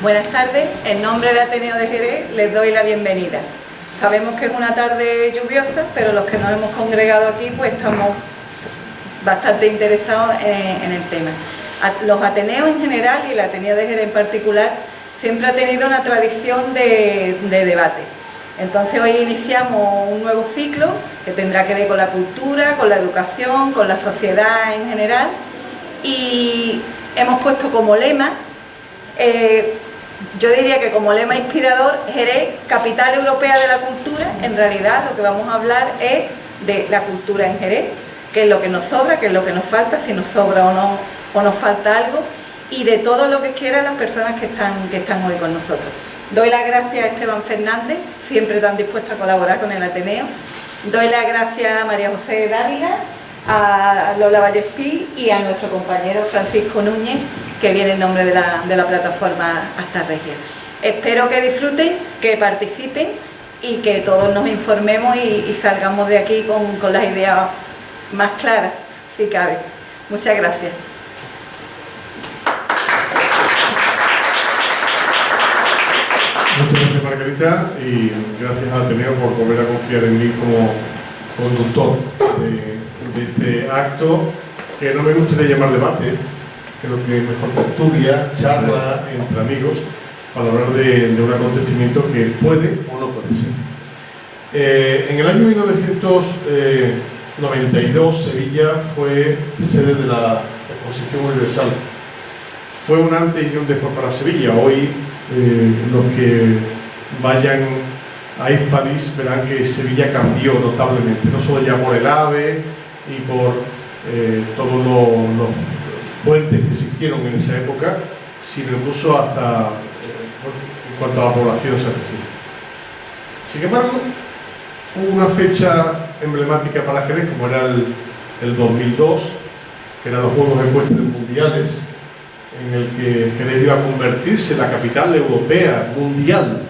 Buenas tardes, en nombre de Ateneo de Jerez les doy la bienvenida. Sabemos que es una tarde lluviosa, pero los que nos hemos congregado aquí pues estamos bastante interesados en el tema. Los Ateneos en general y el Ateneo de Jerez en particular siempre ha tenido una tradición de debate. Entonces hoy iniciamos un nuevo ciclo que tendrá que ver con la cultura, con la educación, con la sociedad en general, y hemos puesto como lema, yo diría que como lema inspirador, Jerez, capital europea de la cultura. En realidad lo que vamos a hablar es de la cultura en Jerez, qué es lo que nos sobra, qué es lo que nos falta, si nos sobra o nos falta algo, y de todo lo que quieran las personas que están hoy con nosotros. Doy las gracias a Esteban Fernández, siempre tan dispuesto a colaborar con el Ateneo. Doy las gracias a María José Dávila, a Lola Vallespí y a nuestro compañero Francisco Núñez, que viene en nombre de la plataforma Hasta Regia. Espero que disfruten, que participen y que todos nos informemos y salgamos de aquí con las ideas más claras, si cabe. Muchas gracias. Muchas gracias, Margarita, y gracias a Ateneo por volver a confiar en mí como conductor de este acto, que no me gustaría llamar debate, creo que mejor tertulia, charla entre amigos, para hablar de un acontecimiento que puede o no puede ser. En el año 1992, Sevilla fue sede de la Exposición Universal. Fue un antes y un después para Sevilla. Hoy los que vayan a Hispalis verán que Sevilla cambió notablemente, no solo ya por el AVE y por todos los puentes que se hicieron en esa época, sino incluso hasta en cuanto a la población se refiere. Sin embargo, hubo una fecha emblemática para Jerez, como era el 2002, que eran los Juegos Ecuestres Mundiales, en el que Jerez iba a convertirse en la capital europea mundial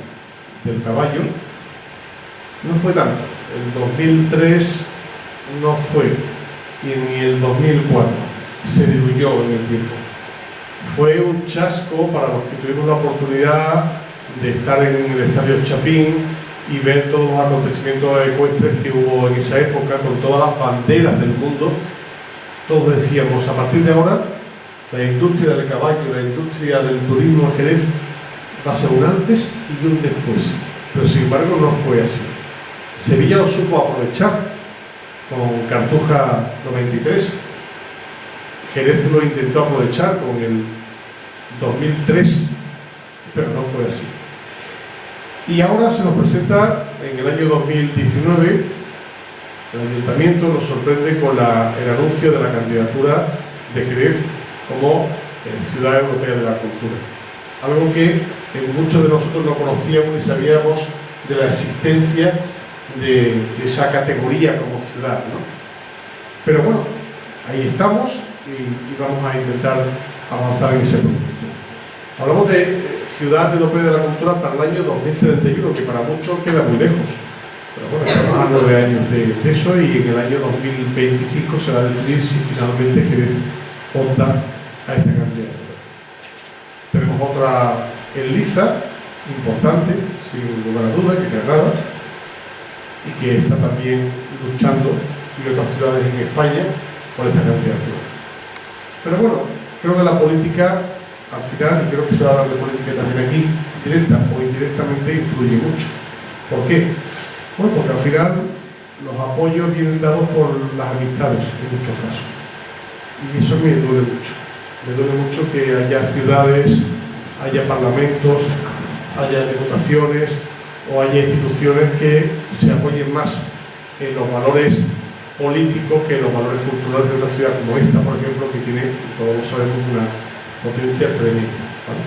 del caballo. No fue tanto. El 2003 no fue, y ni el 2004 se diluyó en el tiempo. Fue un chasco para los que tuvimos la oportunidad de estar en el Estadio Chapín y ver todos los acontecimientos ecuestres que hubo en esa época, con todas las banderas del mundo. Todos decíamos, a partir de ahora, la industria del caballo, la industria del turismo en Jerez va a ser un antes y un después. Pero sin embargo no fue así. Sevilla lo supo aprovechar con Cartuja 93. Jerez lo intentó aprovechar con el 2003, pero no fue así. Y ahora se nos presenta en el año 2019, el Ayuntamiento nos sorprende con el anuncio de la candidatura de Jerez como Ciudad Europea de la Cultura. Algo que muchos de nosotros no conocíamos ni sabíamos de la existencia de esa categoría como ciudad, ¿no? Pero bueno, ahí estamos y vamos a intentar avanzar en ese proyecto. Hablamos de Ciudad Europea de la Cultura para el año 2031, que para muchos queda muy lejos. Pero bueno, estamos a 9 años de eso y en el año 2025 se va a decidir si finalmente Jerez opta a esta candidatura. Tenemos otra en liza, importante, sin lugar a duda, que Granada, y que está también luchando, y otras ciudades en España, por esta candidatura. Pero bueno, creo que la política, al final, y creo que se va a hablar de política también aquí, directa o indirectamente, influye mucho. ¿Por qué? Bueno, porque al final los apoyos vienen dados por las amistades, en muchos casos. Y eso me duele mucho. Me duele mucho que haya ciudades, haya parlamentos, haya diputaciones o haya instituciones que se apoyen más en los valores políticos que en los valores culturales de una ciudad como esta, por ejemplo, que tiene, todos sabemos, una potencia tremenda, ¿vale?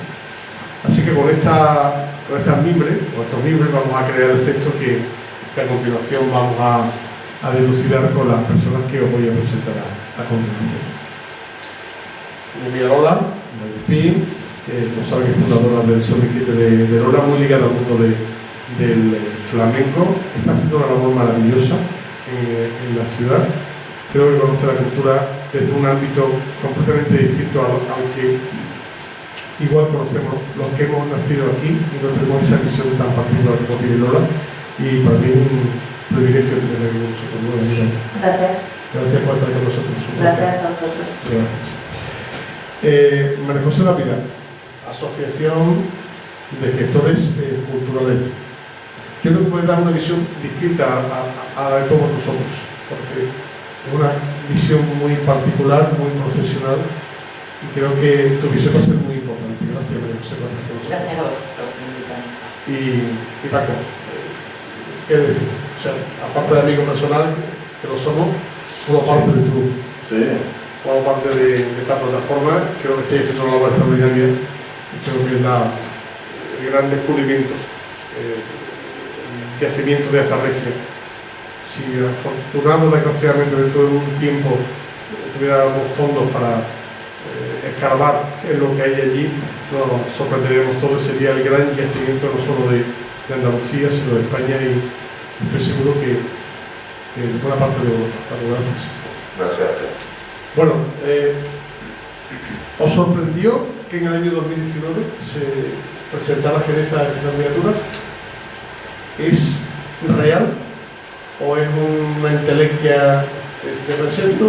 Así que con estas mimbres, con estos mimbres, vamos a crear el texto que a continuación vamos a dilucidar con las personas que os voy a presentar a continuación. Mi Lola Vallespí, como saben, es fundadora del Somiquete de Lola, muy ligada al mundo del flamenco. Está haciendo una labor maravillosa en la ciudad. Creo que conoce la cultura desde un ámbito completamente distinto al que igual conocemos los que hemos nacido aquí y no tenemos esa visión tan particular como tiene Lola, y para mí es un privilegio tener aquí con nosotros. Gracias. Gracias por estar con nosotros. Gracias a vosotros. Gracias. María José Dávila, Asociación de Gestores Culturales. Yo creo que puede dar una visión distinta a la de todos nosotros, porque es una visión muy particular, muy profesional, y creo que tu visión va a ser muy importante. Gracias, María José, por estar con nosotros. Gracias a vosotros por invitarme. Y Paco, ¿qué decir? O sea, aparte de amigo personal, que lo somos, formo parte de tu... Sí. Formo parte de esta plataforma. Creo que estáis haciendo una labor extraordinaria y creo que es el gran descubrimiento, el yacimiento de esta región. Si afortunadamente, desgraciadamente, dentro de un tiempo tuviéramos fondos para escarbar en lo que hay allí, nos sorprenderíamos todo. Sería el gran yacimiento no solo de Andalucía, sino de España, y estoy seguro que de buena parte de Europa. Gracias. Gracias. Bueno, ¿os sorprendió que en el año 2019 se presentara Jerez a estas candidaturas? ¿Es real o es una entelequia de presento?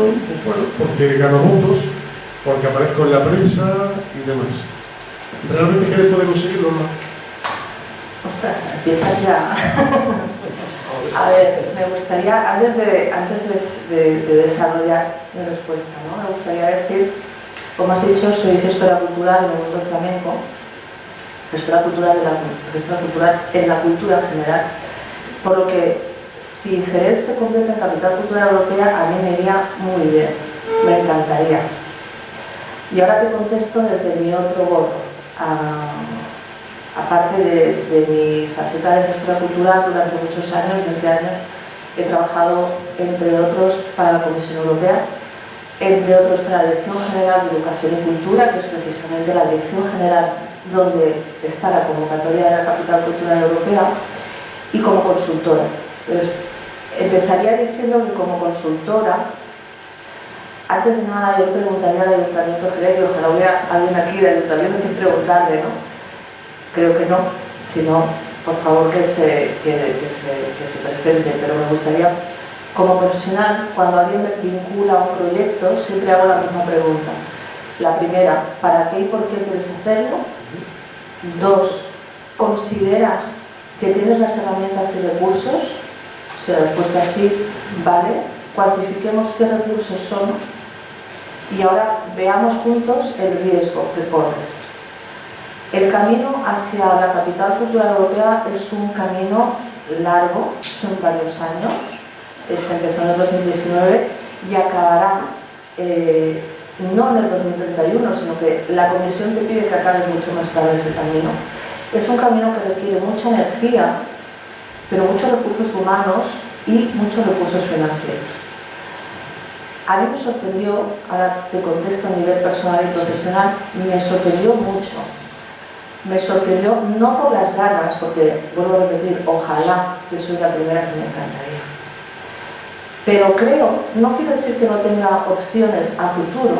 Bueno, porque gano votos, porque aparezco en la prensa y demás. ¿Realmente Jerez puede conseguirlo o no? Ostras, empiezas ya. A ver, me gustaría, antes de desarrollar mi respuesta, ¿no? Me gustaría decir, como has dicho, soy gestora cultural en el mundo flamenco, gestora cultural en la cultura en general, por lo que si Jerez se convierte en capital cultural europea, a mí me iría muy bien, me encantaría. Y ahora te contesto desde mi otro bordo. Aparte de mi faceta de gestora cultural, durante muchos años, 20 años, he trabajado, entre otros, para la Comisión Europea, entre otros para la Dirección General de Educación y Cultura, que es precisamente la Dirección General donde está la convocatoria de la Capital Cultural Europea, y como consultora. Entonces, empezaría diciendo que como consultora, antes de nada yo preguntaría al Ayuntamiento de Jerez, y ojalá hubiera alguien aquí del Ayuntamiento que preguntarle, ¿no? Creo que no, si no, por favor que se presente, pero me gustaría, como profesional, cuando alguien me vincula a un proyecto, siempre hago la misma pregunta. La primera, ¿para qué y por qué quieres hacerlo? Dos, ¿consideras que tienes las herramientas y recursos? Si la respuesta es sí, vale, cuantifiquemos qué recursos son y ahora veamos juntos el riesgo que corres. El camino hacia la capital cultural europea es un camino largo, son varios años, se empezó en el 2019 y acabará no en el 2031, sino que la Comisión te pide que acabe mucho más tarde ese camino. Es un camino que requiere mucha energía, pero muchos recursos humanos y muchos recursos financieros. A mí me sorprendió, ahora te contesto a nivel personal y profesional, me sorprendió mucho. Me sorprendió no por las ganas, porque vuelvo a repetir, ojalá, yo soy la primera que me encantaría. Pero creo, no quiero decir que no tenga opciones a futuro,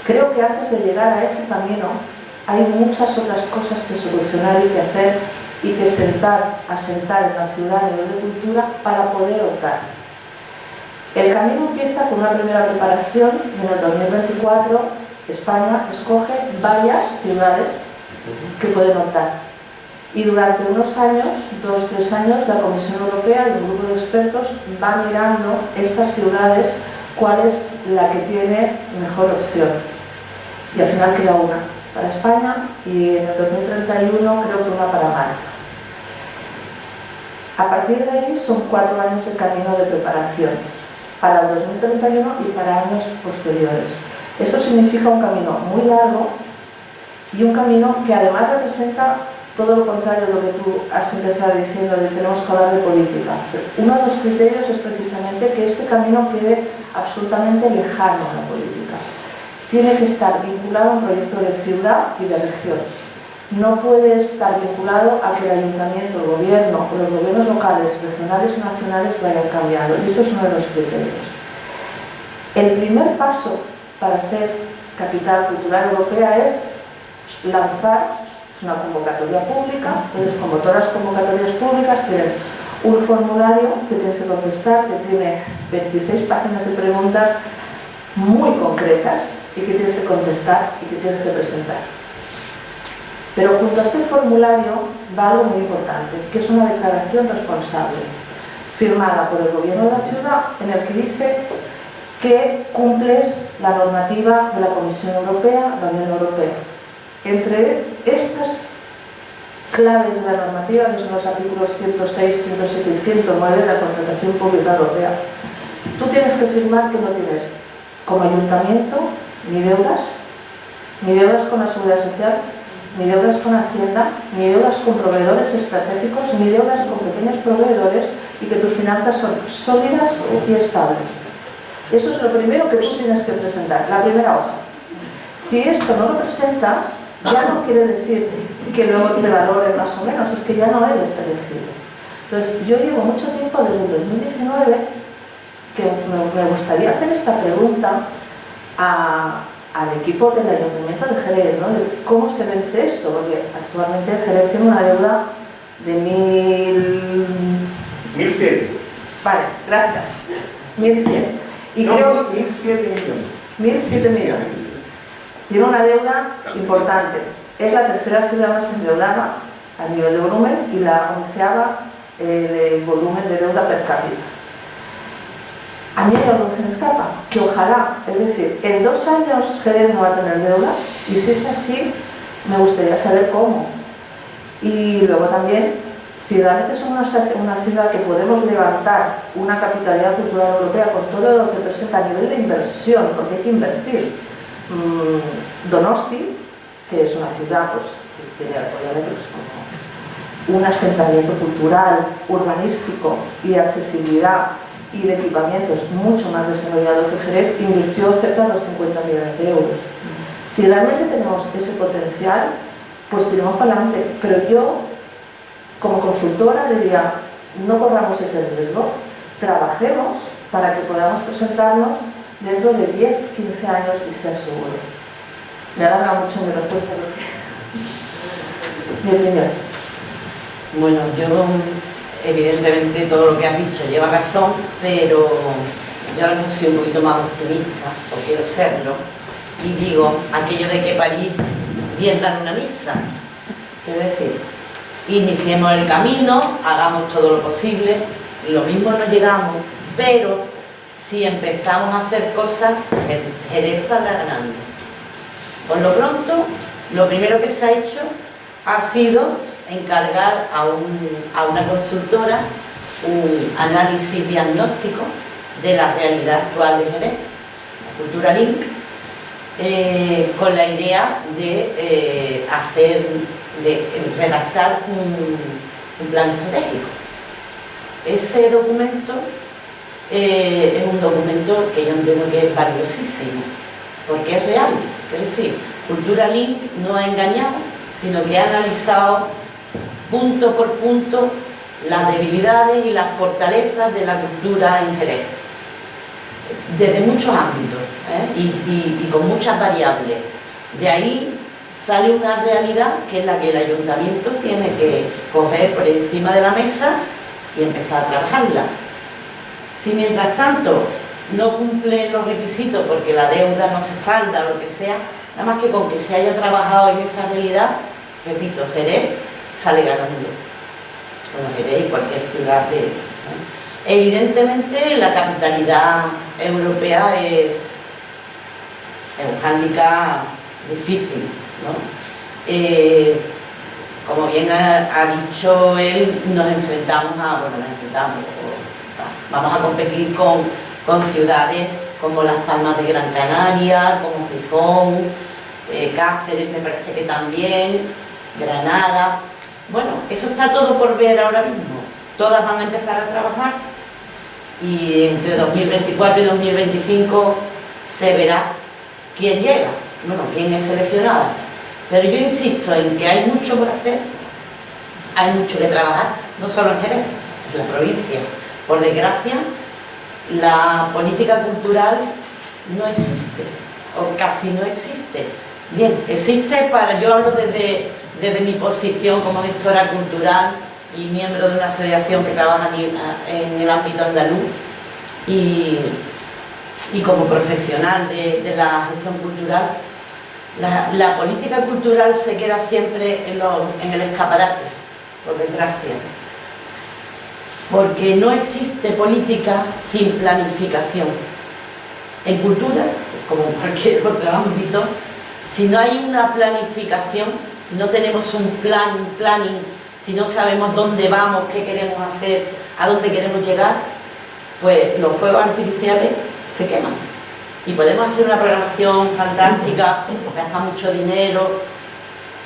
creo que antes de llegar a ese camino hay muchas otras cosas que solucionar y que hacer y que asentar en la ciudad a nivel de cultura para poder optar. El camino empieza con una primera preparación y en el 2024 España escoge varias ciudades que pueden optar. Y durante unos años, 2-3 años, la Comisión Europea y un grupo de expertos va mirando estas ciudades cuál es la que tiene mejor opción. Y al final queda una para España y en el 2031 creo que una para Malta. A partir de ahí son 4 años de camino de preparación para el 2031 y para años posteriores. Esto significa un camino muy largo y un camino que además representa todo lo contrario de lo que tú has empezado diciendo, de tenemos que hablar de política. Uno de los criterios es precisamente que este camino quede absolutamente lejano a la política. Tiene que estar vinculado a un proyecto de ciudad y de región. No puede estar vinculado a que el ayuntamiento, el gobierno o los gobiernos locales, regionales y nacionales vayan cambiando. Y esto es uno de los criterios. El primer paso para ser capital cultural europea es lanzar, es una convocatoria pública, entonces como todas las convocatorias públicas tienen un formulario que tienes que contestar, que tiene 26 páginas de preguntas muy concretas y que tienes que contestar y que tienes que presentar. Pero junto a este formulario va algo muy importante, que es una declaración responsable, firmada por el gobierno de la ciudad, en el que dice que cumples la normativa de la Comisión Europea, la Unión Europea. Entre estas claves de la normativa, que son los artículos 106, 107 y 109 de la Contratación Pública Europea, tú tienes que firmar que no tienes como ayuntamiento ni deudas con la Seguridad Social, ni deudas con Hacienda, ni deudas con proveedores estratégicos, ni deudas con pequeños proveedores, y que tus finanzas son sólidas y estables. Eso es lo primero que tú tienes que presentar, la primera hoja. Si esto no lo presentas, ya no quiere decir que luego te valoren más o menos, es que ya no eres elegido. Entonces, yo llevo mucho tiempo, desde el 2019, que me gustaría hacer esta pregunta al equipo del Ayuntamiento de Jerez, ¿no? De cómo se vence esto, porque actualmente Jerez tiene una deuda de 1.100. Vale, gracias. 1.100. Y no, creo 1.007 millones. 1.007 millones. Tiene una deuda importante. Es la tercera ciudad más endeudada a nivel de volumen y la 11ª de volumen de deuda per cápita. A mí hay algo que se me escapa, que ojalá, es decir, en 2 años Jerez no va a tener deuda, y si es así, me gustaría saber cómo. Y luego también, si realmente somos una ciudad que podemos levantar una capitalidad cultural europea con todo lo que presenta a nivel de inversión, porque hay que invertir. Donosti, que es una ciudad pues, que tiene obviamente pues, como un asentamiento cultural, urbanístico y de accesibilidad y de equipamientos mucho más desarrollado que Jerez, invirtió cerca de los 50 millones de euros. Si realmente tenemos ese potencial, pues tiremos para adelante. Pero yo, como consultora, diría, no corramos ese riesgo, trabajemos para que podamos presentarnos dentro de 10, 15 años y ser seguro. Me alarga mucho mi respuesta porque... Mi opinión. Bueno, yo evidentemente todo lo que has dicho lleva razón, pero yo ahora mismo soy un poquito más optimista, o quiero serlo, y digo aquello de que París bien dan una misa. Quiero decir, iniciemos el camino, hagamos todo lo posible, lo mismo no llegamos, pero si empezamos a hacer cosas, Jerez saldrá ganando. Por lo pronto, lo primero que se ha hecho ha sido encargar a una consultora un análisis diagnóstico de la realidad actual de Jerez, la Cultura Link, con la idea de redactar un plan estratégico. Ese documento es un documento que yo entiendo que es valiosísimo, porque es real. Es decir, Cultura Link no ha engañado, sino que ha analizado punto por punto las debilidades y las fortalezas de la cultura en Jerez, desde muchos ámbitos, y con muchas variables. De ahí sale una realidad que es la que el ayuntamiento tiene que coger por encima de la mesa y empezar a trabajarla. Si mientras tanto no cumplen los requisitos porque la deuda no se salda o lo que sea, nada más que con que se haya trabajado en esa realidad, repito, Jerez sale ganando. Bueno, Jerez y cualquier ciudad Evidentemente la capitalidad europea es un hándicap difícil, ¿no? Como bien ha dicho él, vamos a competir con ciudades como Las Palmas de Gran Canaria, como Gijón, Cáceres me parece que también, Granada. Bueno, eso está todo por ver ahora mismo. Todas van a empezar a trabajar y entre 2024 y 2025 se verá quién llega, bueno, quién es seleccionada. Pero yo insisto en que hay mucho por hacer, hay mucho que trabajar, no solo en Jerez, en la provincia. Por desgracia, la política cultural no existe, o casi no existe. Bien, existe yo hablo desde mi posición como gestora cultural y miembro de una asociación que trabaja en el ámbito andaluz y como profesional de la gestión cultural. La política cultural se queda siempre en el escaparate, por desgracia, porque no existe política sin planificación. En cultura, como en cualquier otro ámbito, si no hay una planificación, si no tenemos un planning, si no sabemos dónde vamos, qué queremos hacer, a dónde queremos llegar, pues los fuegos artificiales se queman. Y podemos hacer una programación fantástica, gastar mucho dinero,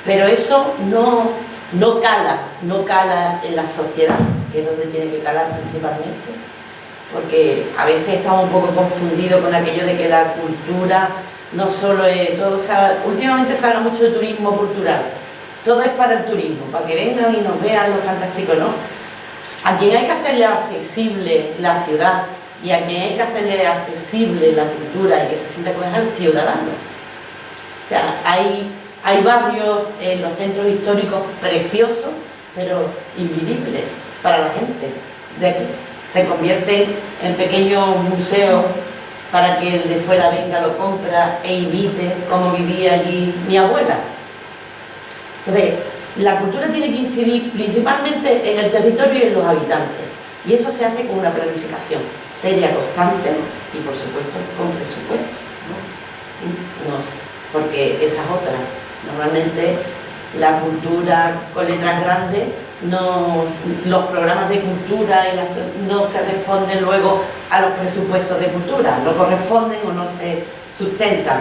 pero eso no cala en la sociedad, que es donde tiene que calar principalmente, porque a veces estamos un poco confundidos con aquello de que la cultura no solo es últimamente se habla mucho de turismo cultural, todo es para el turismo, para que vengan y nos vean lo fantástico, ¿no? A quien hay que hacerle accesible la ciudad y a quien hay que hacerle accesible la cultura y que se sienta como es al ciudadano. O sea, hay barrios en los centros históricos preciosos, pero invivibles para la gente de aquí. Se convierten en pequeños museos para que el de fuera venga, lo compra e imite cómo vivía allí mi abuela. Entonces, la cultura tiene que incidir principalmente en el territorio y en los habitantes, y eso se hace con una planificación seria, constante y, por supuesto, con presupuesto, ¿no? Porque esa es otra. Normalmente la cultura con letras grandes, los programas de cultura no se responden luego a los presupuestos de cultura, no corresponden o no se sustentan.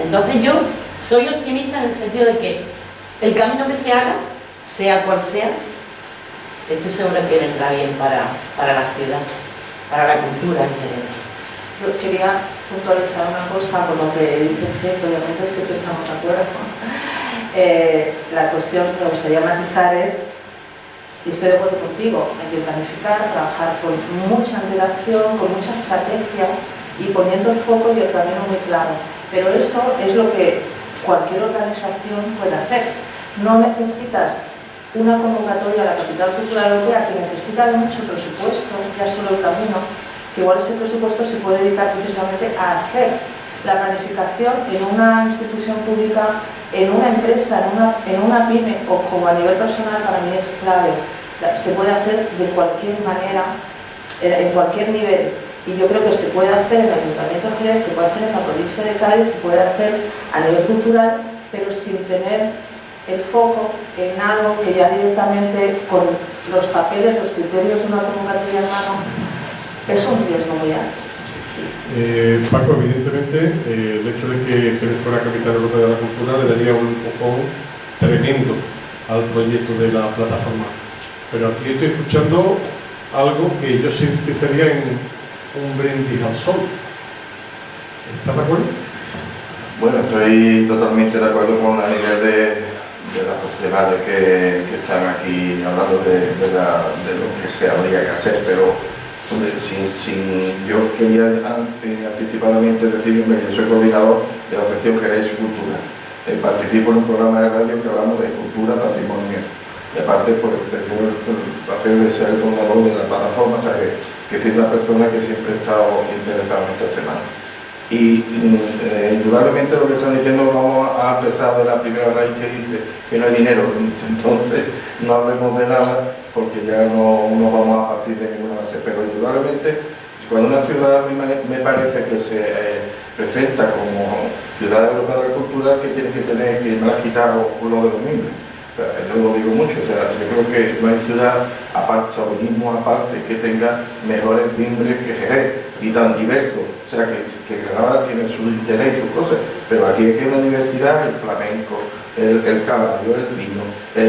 Entonces yo soy optimista en el sentido de que el camino que se haga, sea cual sea, estoy segura que vendrá bien para la ciudad, para la cultura en general. Yo quería puntualizar una cosa con lo que dicen siempre, obviamente siempre estamos de acuerdo, ¿no? La cuestión que me gustaría matizar es, y estoy de acuerdo contigo, hay que planificar, trabajar con mucha antelación, con mucha estrategia y poniendo el foco y el camino muy claro. Pero eso es lo que cualquier organización puede hacer. No necesitas una convocatoria a la Capital Cultural Europea que necesita de mucho presupuesto, ya solo el camino, que igual ese presupuesto se puede dedicar precisamente a hacer la planificación en una institución pública, en una empresa, en una pyme o como a nivel personal para mí es clave. Se puede hacer de cualquier manera, en cualquier nivel, y yo creo que se puede hacer en el Ayuntamiento de Jerez, se puede hacer en la provincia de Cádiz, se puede hacer a nivel cultural, pero sin tener el foco en algo que ya directamente con los papeles, los criterios de una convocatoria en mano, es un riesgo muy alto. Paco, evidentemente, el hecho de que Jerez fuera capital europea de la cultura le daría un empujón tremendo al proyecto de la plataforma. Pero aquí estoy escuchando algo que yo sintetizaría en un brindis al sol. ¿Estás de acuerdo? Bueno, estoy totalmente de acuerdo con la nivel de las profesionales que están aquí hablando de lo que se habría que hacer, pero yo quería anticipadamente decir que yo soy coordinador de la sección Jerez Cultura. Participo en un programa de radio que hablamos de cultura, patrimonio, y aparte por hacer de ser el fundador de la plataforma, o sea que soy una persona que siempre he estado interesado en estos temas. Y indudablemente lo que están diciendo, vamos a empezar de la primera raíz que dice que no hay dinero, entonces no hablemos de nada porque ya no vamos a partir de ninguna base, pero indudablemente cuando una ciudad me parece que se presenta como ciudad europea de la cultura, que tiene que tener que no quitar uno de los mimbres. O sea, yo lo digo mucho, o sea, yo creo que no hay ciudad aparte, chauvinismo aparte, que tenga mejores mimbres que Jerez y tan diverso. O sea, que Granada tiene su interés y sus cosas, pero aquí hay que una diversidad, el flamenco, el caballo, el vino,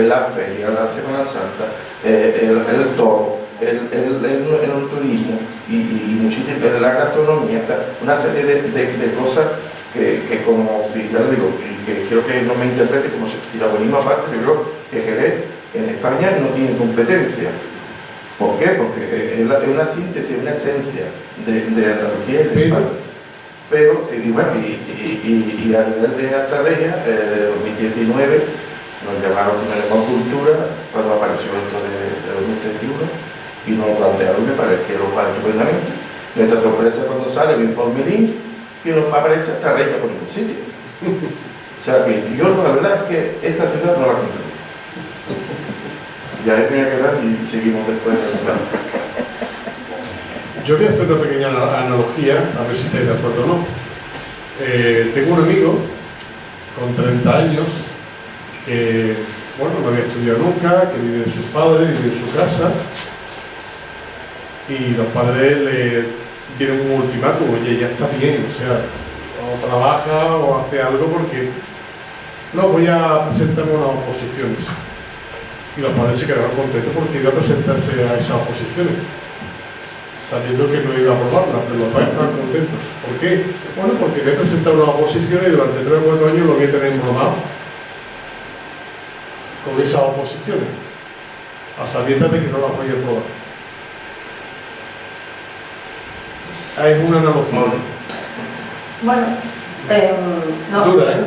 la feria, la Semana Santa, el toro, el turismo y muchísimo, la gastronomía, o sea, una serie de cosas que como si ya le digo, y que quiero que no me interprete como si la buenísima parte, yo creo que Jerez en España no tiene competencia. ¿Por qué? Porque es una síntesis, una esencia de Andalucía y de España. pero, y bueno, y a nivel de estrategia, de 2019 nos llamaron de Lengua Cultura cuando apareció esto de 2031 y nos lo plantearon y me parecieron estupendamente. Nuestra sorpresa cuando sale el informe LINC y nos aparece estrategia por ningún sitio. O sea que yo la verdad es que esta ciudad no la compré. Ya ahí me voy a quedar y seguimos después de la. Yo voy a hacer una pequeña analogía, a ver si estáis de acuerdo o no. Tengo un amigo con 30 años que, bueno, no había estudiado nunca, que vive en sus padres, vive en su casa, y los padres le dieron un ultimátum: oye, ya está bien, o sea, o trabaja o hace algo porque no voy a presentarme unas oposiciones. Y los padres se quedaron contentos porque iba a presentarse a esas oposiciones, sabiendo que no iba a aprobarla, pero los padres estaban contentos. ¿Por qué? Bueno, porque me he presentado una oposición y durante 3 o 4 años lo voy a tener embromado con esas oposiciones, a sabiendas de que no las voy a aprobar. Es una analogía. Bueno, no. Dura, ¿eh?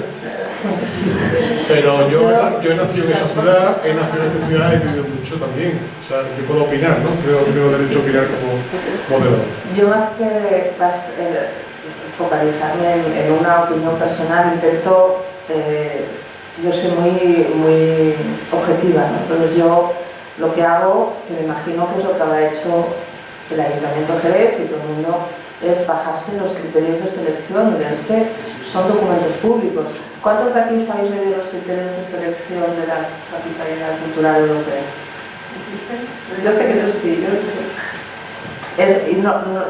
Sí. Pero yo he nacido en esta ciudad, he vivido mucho también. O sea, yo puedo opinar, ¿no? Creo que tengo derecho a opinar como moderador. Yo más que focalizarme en una opinión personal, intento, yo soy muy objetiva, ¿no? Entonces yo lo que hago, que me imagino que es lo que habrá hecho el Ayuntamiento de Jerez y todo el mundo, es bajarse los criterios de selección y verse, son documentos públicos. ¿Cuántos de aquí os habéis leído los criterios de selección de la capitalidad cultural europea? ¿Existen? Yo sé que no, sí, yo sé.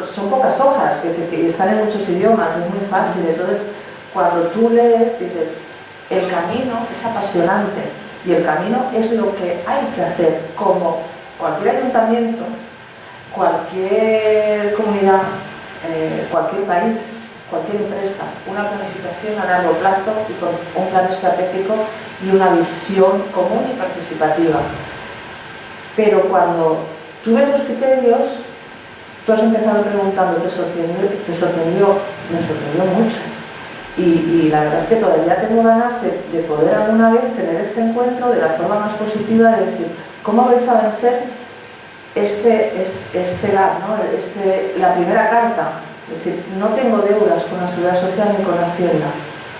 Son pocas hojas, es decir, que están en muchos idiomas, es muy fácil. Entonces, cuando tú lees, dices, el camino es apasionante y el camino es lo que hay que hacer, como cualquier ayuntamiento, cualquier comunidad, cualquier país, cualquier empresa, una planificación a largo plazo y con un plan estratégico y una visión común y participativa. Pero cuando tú ves los criterios, tú has empezado preguntando, ¿te sorprendió? Me sorprendió mucho. Y la verdad es que todavía tengo ganas de poder alguna vez tener ese encuentro de la forma más positiva, de decir, ¿cómo vais a vencer este gap, ¿no? La primera carta? Es decir, no tengo deudas con la Seguridad Social ni con la Hacienda,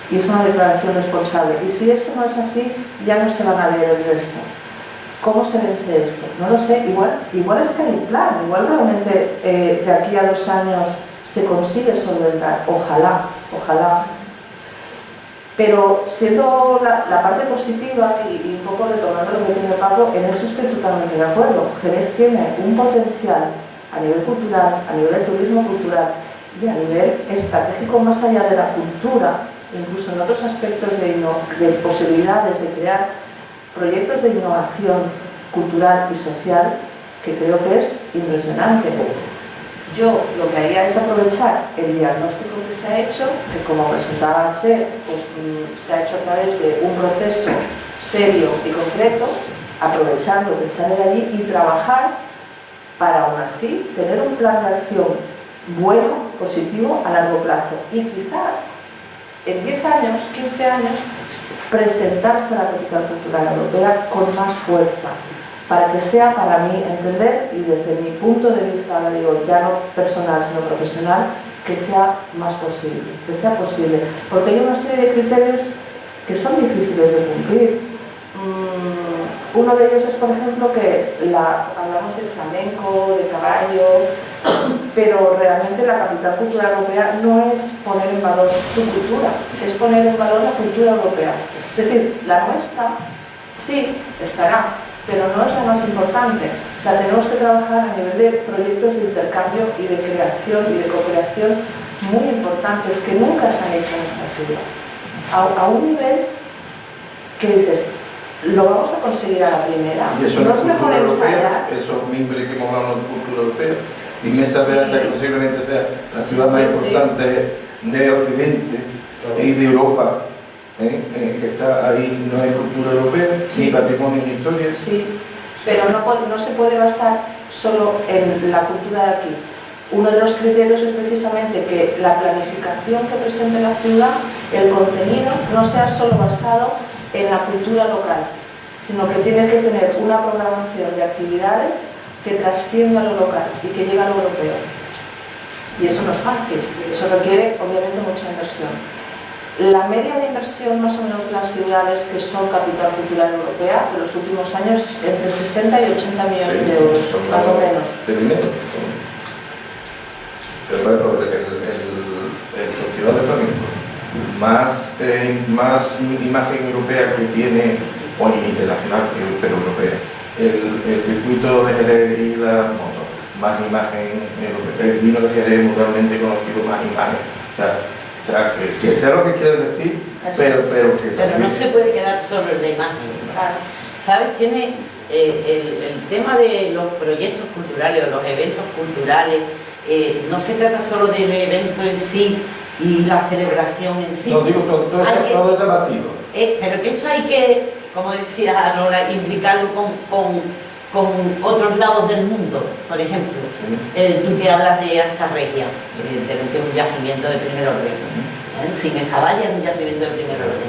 y es una declaración responsable. Y si eso no es así, ya no se van a leer el resto. ¿Cómo se vence esto? No lo sé, igual es que hay un plan, igual realmente de aquí a 2 años se consigue solventar, ojalá. Pero siendo la parte positiva y un poco retomando lo que tiene Pablo, en eso estoy totalmente de acuerdo. Jerez tiene un potencial a nivel cultural, a nivel de turismo cultural y a nivel estratégico más allá de la cultura, incluso en otros aspectos de posibilidades de crear proyectos de innovación cultural y social, que creo que es impresionante. Yo lo que haría es aprovechar el diagnóstico que se ha hecho, que como presentaba Che, pues, se ha hecho a través de un proceso serio y concreto, aprovechar lo que sale de allí y trabajar para aún así tener un plan de acción bueno, positivo, a largo plazo. Y quizás en 10 años, 15 años, presentarse a la capital cultural europea con más fuerza, para que sea para mí entender, y desde mi punto de vista, ahora digo, ya no personal sino profesional, que sea más posible, que sea posible, porque hay una serie de criterios que son difíciles de cumplir. Uno de ellos es, por ejemplo, que hablamos de flamenco, de caballo, pero realmente la capital cultural europea no es poner en valor tu cultura, es poner en valor la cultura europea. Es decir, la nuestra sí estará, pero no es la más importante. O sea, tenemos que trabajar a nivel de proyectos de intercambio y de creación y de cooperación muy importantes que nunca se han hecho en esta ciudad. A un nivel que dices, lo vamos a conseguir a la primera. Y eso no es mejor ensayar. Esos mimbres que hemos hablado de cultura europea, y Mesa de Alta, que posiblemente sea la ciudad más importante de Occidente y de Europa, que está ahí, no hay cultura europea, ni patrimonio ni historia. Sí, pero no se puede basar solo en la cultura de aquí. Uno de los criterios es precisamente que la planificación que presente la ciudad, el contenido, no sea solo basado en la cultura local, sino que tiene que tener una programación de actividades que trascienda lo local y que llegue a lo europeo. Y eso no es fácil, eso requiere obviamente mucha inversión. La media de inversión más o menos de las ciudades que son capital cultural europea de los últimos años es entre 60 y 80 millones de euros, más o menos. ¿De dinero? Pero bueno, el Festival de Flamenco, más imagen europea que tiene, o internacional, pero europea. El circuito de Jerez y la moto, más imagen europea. El vino de Jerez mundialmente conocido, más imagen. O sea que sé lo que quieres decir, pero que... Pero no se puede quedar solo en la imagen. ¿Sabes? Tiene el tema de los proyectos culturales o los eventos culturales. No se trata solo del evento en sí y la celebración en sí. No digo todo ese vacío. Pero que eso hay que, como decía Lola, imbricarlo con otros lados del mundo. Por ejemplo, tú que hablas de Astarregia, evidentemente es un yacimiento de primer orden. Sin excavar ya es un yacimiento de primer orden.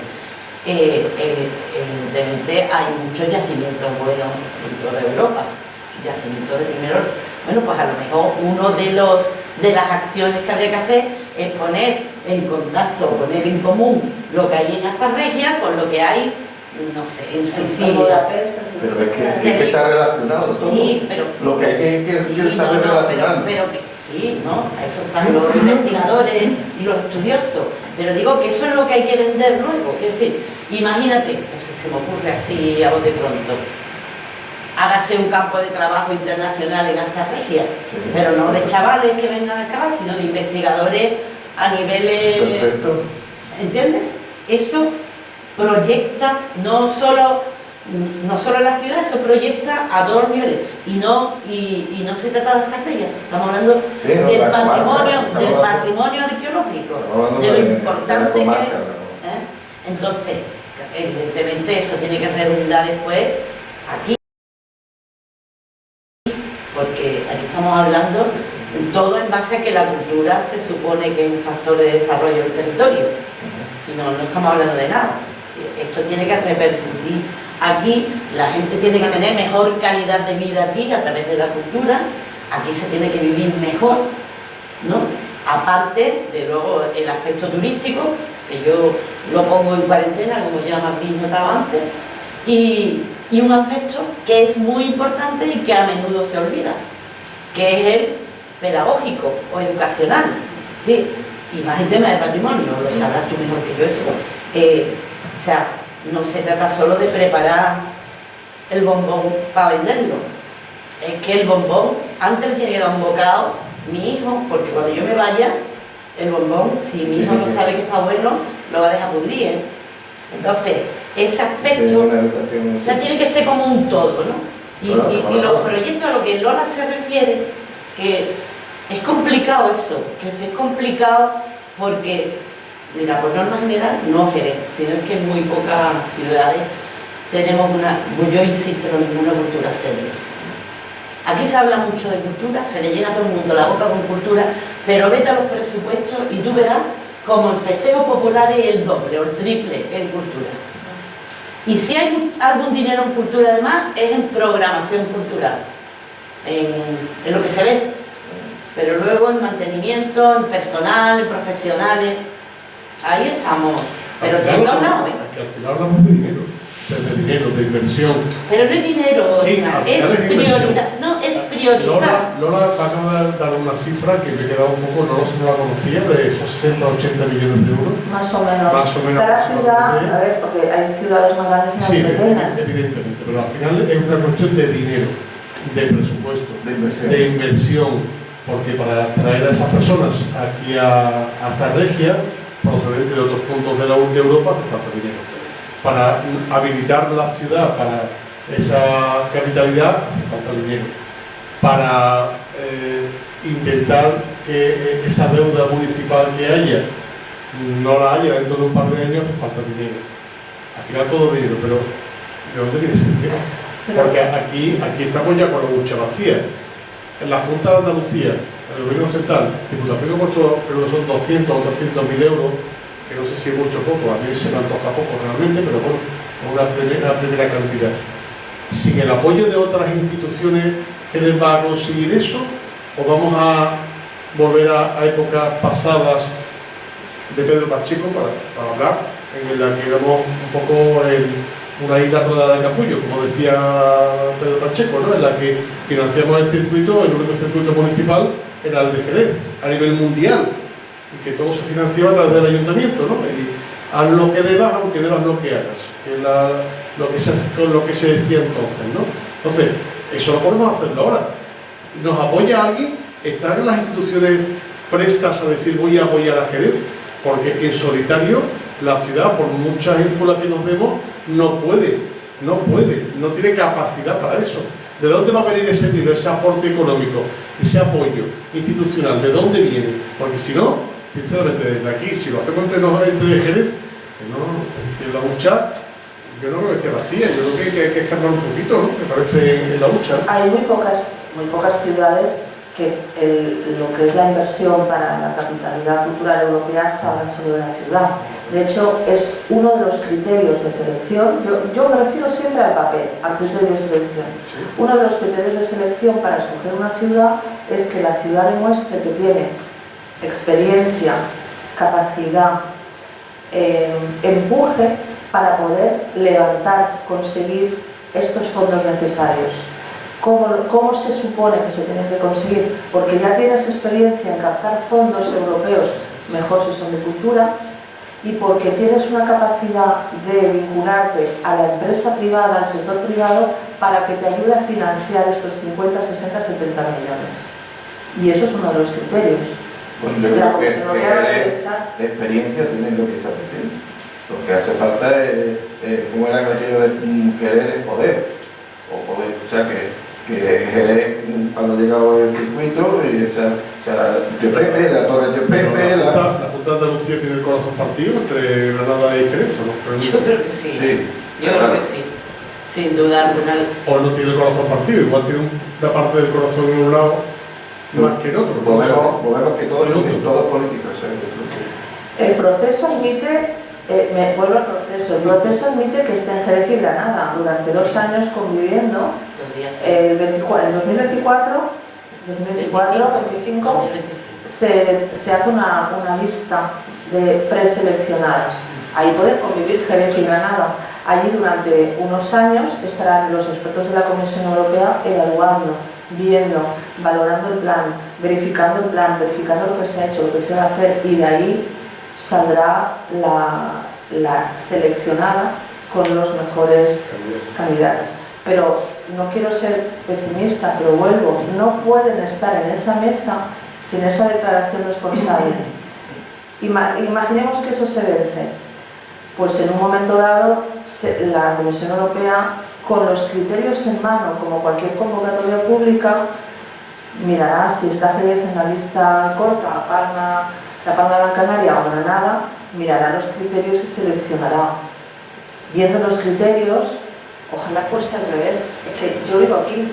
Evidentemente hay muchos yacimientos buenos en toda Europa, yacimientos de primer orden. Bueno, pues a lo mejor uno de las acciones que habría que hacer es poner en contacto, poner en común lo que hay en Astarregia con lo que hay, no sé, en Sicilia. Pero es que está relacionado todo. Sí, pero... Lo que hay que sí, saber relacionar. Sí, ¿no? Eso están los investigadores y los estudiosos. Pero digo que eso es lo que hay que vender luego. Es decir, imagínate, no sé, se me ocurre así a vos de pronto, hágase un campo de trabajo internacional en Astarregia, pero no de chavales que vengan a excavar, sino de investigadores a niveles... Perfecto. ¿Entiendes? Eso proyecta no solo la ciudad, eso proyecta a todos los niveles. Y no se trata de Astarregia, estamos hablando del patrimonio arqueológico, de lo importante que es. Entonces, evidentemente eso tiene que redundar después aquí. Porque aquí estamos hablando todo en base a que la cultura se supone que es un factor de desarrollo del territorio. Si no estamos hablando de nada. Esto tiene que repercutir aquí, la gente tiene que tener mejor calidad de vida aquí a través de la cultura, aquí se tiene que vivir mejor, ¿no? Aparte de luego el aspecto turístico, que yo lo pongo en cuarentena, como ya Martín notaba antes, y un aspecto que es muy importante y que a menudo se olvida, que es el pedagógico o educacional. ¿Sí? Y más el tema de patrimonio, lo sabrás tú mejor que yo eso. O sea, no se trata solo de preparar el bombón para venderlo. Es que el bombón, antes le tiene que dar un bocado mi hijo, porque cuando yo me vaya, el bombón, si mi hijo no sabe que está bueno, lo va a dejar pudrir, ¿eh? Entonces, ese aspecto, o sea, tiene que ser como un todo, ¿no? Y los proyectos a lo que Lola se refiere, que es complicado eso, que es complicado porque, mira, por norma general, no Jerez, sino es que en muy pocas ciudades tenemos yo insisto, no ninguna cultura seria. Aquí se habla mucho de cultura, se le llena a todo el mundo la boca con cultura, pero vete a los presupuestos y tú verás como el festejo popular es el doble o el triple que en cultura. Y si hay algún dinero en cultura además, es en programación cultural, en lo que se ve, pero luego en mantenimiento, en personal, en profesionales, ahí estamos, pero en todos lados. Que al final hablamos de dinero, de inversión. Pero no es dinero, sí, es prioridad, no, es priorizar. Lola acaba de dar una cifra que me he quedado un poco, no la conocía, de esos 60 o 80 millones de euros. Más o menos. Más o menos. Cada ciudad, a ver, porque hay ciudades más grandes y más pequeñas. Evidentemente, pero al final es una cuestión de dinero, de presupuesto, de inversión, porque para traer a esas personas aquí a Astarregia, procedentes de otros puntos de Europa, hace falta dinero. Para habilitar la ciudad para esa capitalidad hace falta dinero. Para intentar que esa deuda municipal que haya no la haya dentro de un par de años hace falta dinero. Al final todo dinero, pero ¿de dónde viene ese dinero? Porque aquí estamos ya con la hucha vacía. En la Junta de Andalucía el gobierno central, Diputación ha puesto, creo que son 200 o 300.000 euros, que no sé si es mucho o poco, a mí se me antoja poco realmente, pero bueno, es una primera cantidad. Sin el apoyo de otras instituciones, ¿Jerez va a conseguir eso? ¿O vamos a volver a épocas pasadas de Pedro Pacheco para hablar, en la que éramos un poco una isla rodada de capullo, como decía Pedro Pacheco, ¿no? En la que financiamos el circuito, el único circuito municipal era el de Jerez, a nivel mundial, y que todo se financiaba a través del ayuntamiento, ¿no? Y haz lo que debas, aunque debas lo que hagas, que es lo que se decía entonces, ¿no? Entonces, eso lo podemos hacerlo ahora. ¿Nos apoya alguien? ¿Están las instituciones prestas a decir voy a apoyar a Jerez? Porque en solitario la ciudad, por mucha ínfula que nos demos, no puede, no tiene capacidad para eso. ¿De dónde va a venir ese dinero, ese aporte económico, ese apoyo institucional? ¿De dónde viene? Porque si no, sinceramente, desde aquí, si lo hacemos entre Jerez, que la hucha, yo no creo que esté vacía, yo creo que hay que escarbar un poquito, ¿no? Me parece, en la hucha. Hay muy pocas ciudades que lo que es la inversión para la capitalidad cultural europea salga sobre la ciudad. De hecho, es uno de los criterios de selección, yo me refiero siempre al papel, al criterio de selección. Sí. Uno de los criterios de selección para escoger una ciudad es que la ciudad demuestre que tiene experiencia, capacidad, empuje para poder levantar, conseguir estos fondos necesarios. ¿Cómo se supone que se tienen que conseguir? Porque ya tienes experiencia en captar fondos europeos, mejor si son de cultura, y porque tienes una capacidad de vincularte a la empresa privada, al sector privado, para que te ayude a financiar estos 50, 60, 70 millones. Y eso es uno de los criterios. Pues yo creo que experiencia tiene lo que estás diciendo. Lo que hace falta es como era aquello de querer es poder. O sea que Jerez, cuando llegaba el circuito, la Torre de Pepe, la Junta de Andalucía tiene el corazón partido entre Granada y Jerez, ¿o no? Yo creo que sí. Yo claro. creo que sí. Sin duda alguna. O no tiene el corazón partido, igual tiene una parte del corazón en un lado más que en otro. Podemos que todo es político. El proceso admite, me vuelvo al proceso, el proceso admite que esté en Jerez y Granada durante 2 años conviviendo. En 2024, 2025, se hace una lista de preseleccionadas. Ahí pueden convivir Jerez y Granada. Allí durante unos años estarán los expertos de la Comisión Europea evaluando, viendo, valorando el plan, verificando lo que se ha hecho, lo que se va a hacer, y de ahí saldrá la seleccionada con los mejores candidatos. Pero no quiero ser pesimista, pero vuelvo, no pueden estar en esa mesa sin esa declaración responsable. Imaginemos que eso se vence. Pues en un momento dado, la Comisión Europea, con los criterios en mano, como cualquier convocatoria pública, mirará si está Jerez en la lista corta, La Palma de Gran Canaria o Granada, mirará los criterios y seleccionará. Viendo los criterios, ojalá fuese al revés. Es que yo vivo aquí,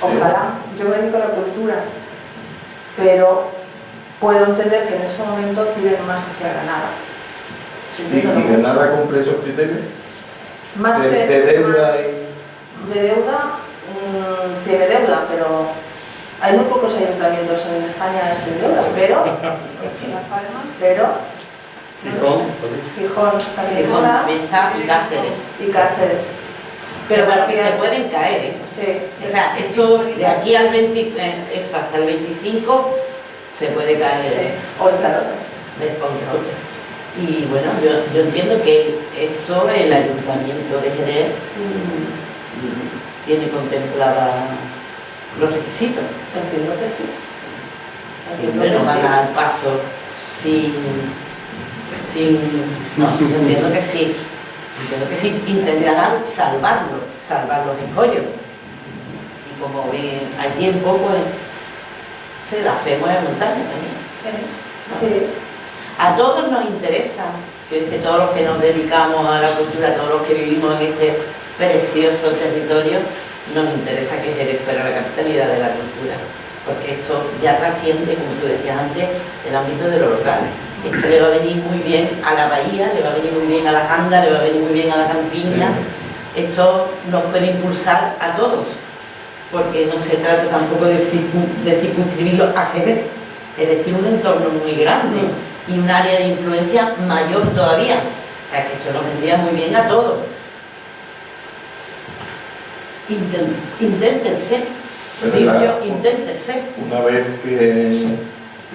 ojalá, yo me dedico a la cultura, pero puedo entender que en ese momento tiren más hacia Granada. ¿Y Granada cumple esos criterios? Más de deuda tiene deuda, pero hay muy pocos ayuntamientos en España sin deuda, pero Gijón también está, y Cáceres. Pero bueno, que se pueden caer, ¿eh? Sí. O sea, esto de aquí al 20, eso, hasta el 25 se puede caer. Sí. O entrar otras. Y bueno, yo entiendo que esto el Ayuntamiento de Jerez tiene contemplada los requisitos. Entiendo que sí. No van a dar paso no, yo entiendo que sí. Entiendo que sí intentarán salvar los escollos. Y como hay tiempo, pues la fe mueve montaña también. Sí. A todos nos interesa, que dice todos los que nos dedicamos a la cultura, todos los que vivimos en este precioso territorio, nos interesa que Jerez fuera la capitalidad de la cultura. porque esto ya trasciende, como tú decías antes, el ámbito de lo local. Esto le va a venir muy bien a la bahía, le va a venir muy bien a la Janda, le va a venir muy bien a la campiña. Esto nos puede impulsar a todos, porque no se trata tampoco de circunscribirlo a Jerez. Jerez tiene un entorno muy grande y un área de influencia mayor todavía. O sea que esto nos vendría muy bien a todos. Inténtense, digo yo, inténtense. Una vez que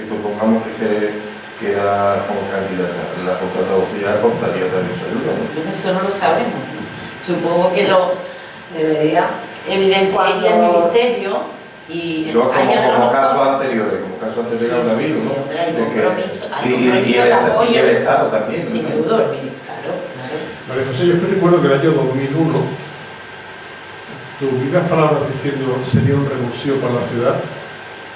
supongamos que Jerez queda como candidata, la Junta de Andalucía contaría también su ayuda, ¿no? Bueno, eso no lo sabemos. Supongo que lo Debería. evidenciaría el Ministerio y Yo como habrá casos anteriores habrá habido, sí, ¿no? hombre, hay De que- compromiso, hay y compromiso de apoyo. y el Estado también, Sin ¿no? duda, el Ministerio, claro. María José, yo recuerdo que el año 2001 tuvieras palabras diciendo sería un revulsivo para la ciudad,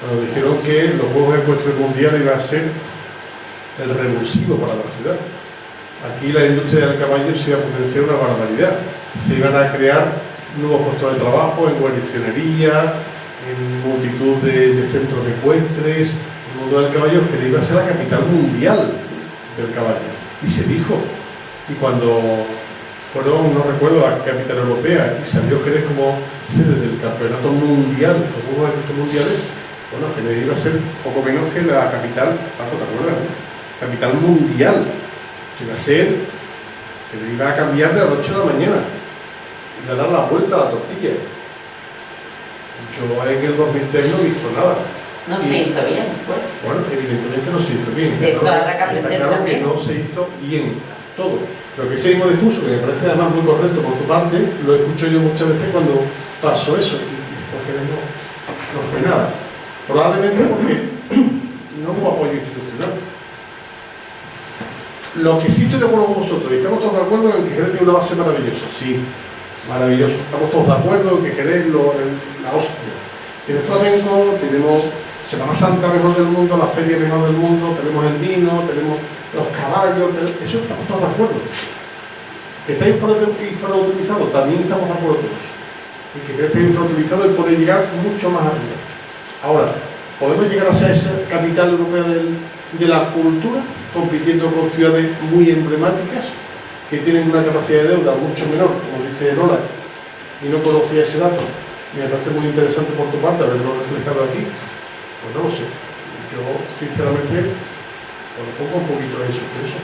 cuando dijeron que los Juegos Ecuestres Mundiales iban a ser el revulsivo para la ciudad. Aquí la industria del caballo se iba a potenciar una barbaridad. Se iban a crear nuevos puestos de trabajo en guarnicionería, en multitud de centros ecuestres. El mundo del caballo que iba a ser la capital mundial del caballo. Y se dijo. Y cuando fueron, no recuerdo, a la capital europea y salió Jerez como sede del campeonato mundial, los Juegos Ecuestres Mundiales, bueno, Jerez iba a ser poco menos que la capital, Paco, ¿te acuerdas? Capital mundial. Que iba a ser, que le iba a cambiar de la noche a la mañana. Iba a dar la vuelta a la tortilla. Yo en el 2003 no he visto nada. No se hizo bien, pues. Bueno, evidentemente no se hizo bien. De eso habrá que Está aprender claro también. que no se hizo bien todo. Lo que ese mismo discurso, que me parece además muy correcto por tu parte, lo escucho yo muchas veces cuando pasó eso. Y porque no fue nada. Probablemente porque no hubo apoyo institucional. Lo que sí estoy de acuerdo con vosotros, y estamos todos de acuerdo en que Jerez tiene una base maravillosa, sí, maravilloso. Estamos todos de acuerdo en que Jerez es la hostia. Tiene flamenco, tenemos Semana Santa mejor del mundo, la feria mejor del mundo, tenemos el vino, tenemos los caballos, eso estamos todos de acuerdo. Que está infrautilizado, también estamos de acuerdo todos. Y que Jerez está infrautilizado y puede llegar mucho más arriba. Ahora, ¿podemos llegar a ser esa capital europea de la cultura, compitiendo con ciudades muy emblemáticas que tienen una capacidad de deuda mucho menor, como dice Lola, y no conocía ese dato? Y me parece muy interesante por tu parte haberlo reflejado aquí. Pues no lo sé. Yo, sinceramente, lo pongo un poquito en suspenso.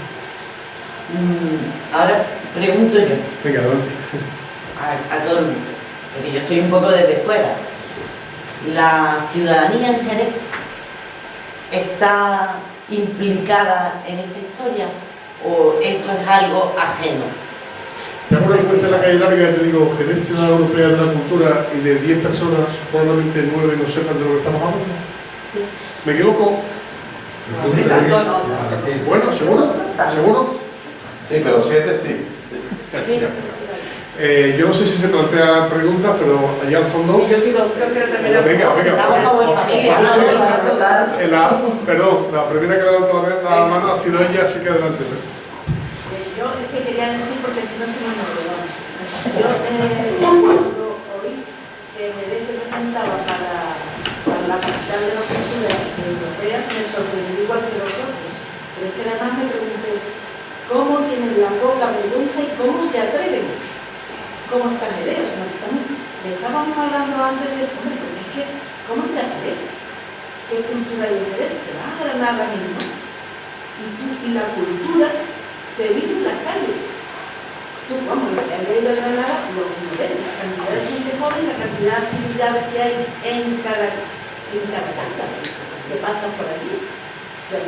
Ahora pregunto yo Venga, adelante. a todo el mundo, porque yo estoy un poco desde fuera. ¿La ciudadanía en Jerez está implicada en esta historia o esto es algo ajeno? Te hago una encuesta en la calle larga y te digo, Jerez, ciudad europea de la cultura, y de 10 personas, probablemente 9 no sepan de lo que estamos hablando. Sí. ¿Me equivoco? Bueno, ¿seguro? ¿Seguro? Sí, pero 7 sí. Sí. Yo no sé si se plantean preguntas, pero allá al fondo... Yo creo que también... Venga. Estamos como en familia, ¿no? Perdón, la primera que levantó la mano ha sido ella, así que adelante. Yo es que quería decir, porque si no estoy muy nerviosa. Yo cuando oí que Jerez se presentaba para la capital de la cultura europea, me sorprendí igual que vosotros. Pero es que además me pregunté, ¿cómo tienen la poca vergüenza y cómo se atreven? ¿Cómo está Jerez? O sea, le estábamos hablando antes de, hombre, porque es que, ¿cómo se atreve? ¿Qué cultura hay en Jerez? Te vas a Granada mismo y la cultura se vive en las calles. Tú, vamos, el rey de Granada lo ves, la cantidad de gente joven, la cantidad de actividades que hay en cada casa que pasan por allí. O sea,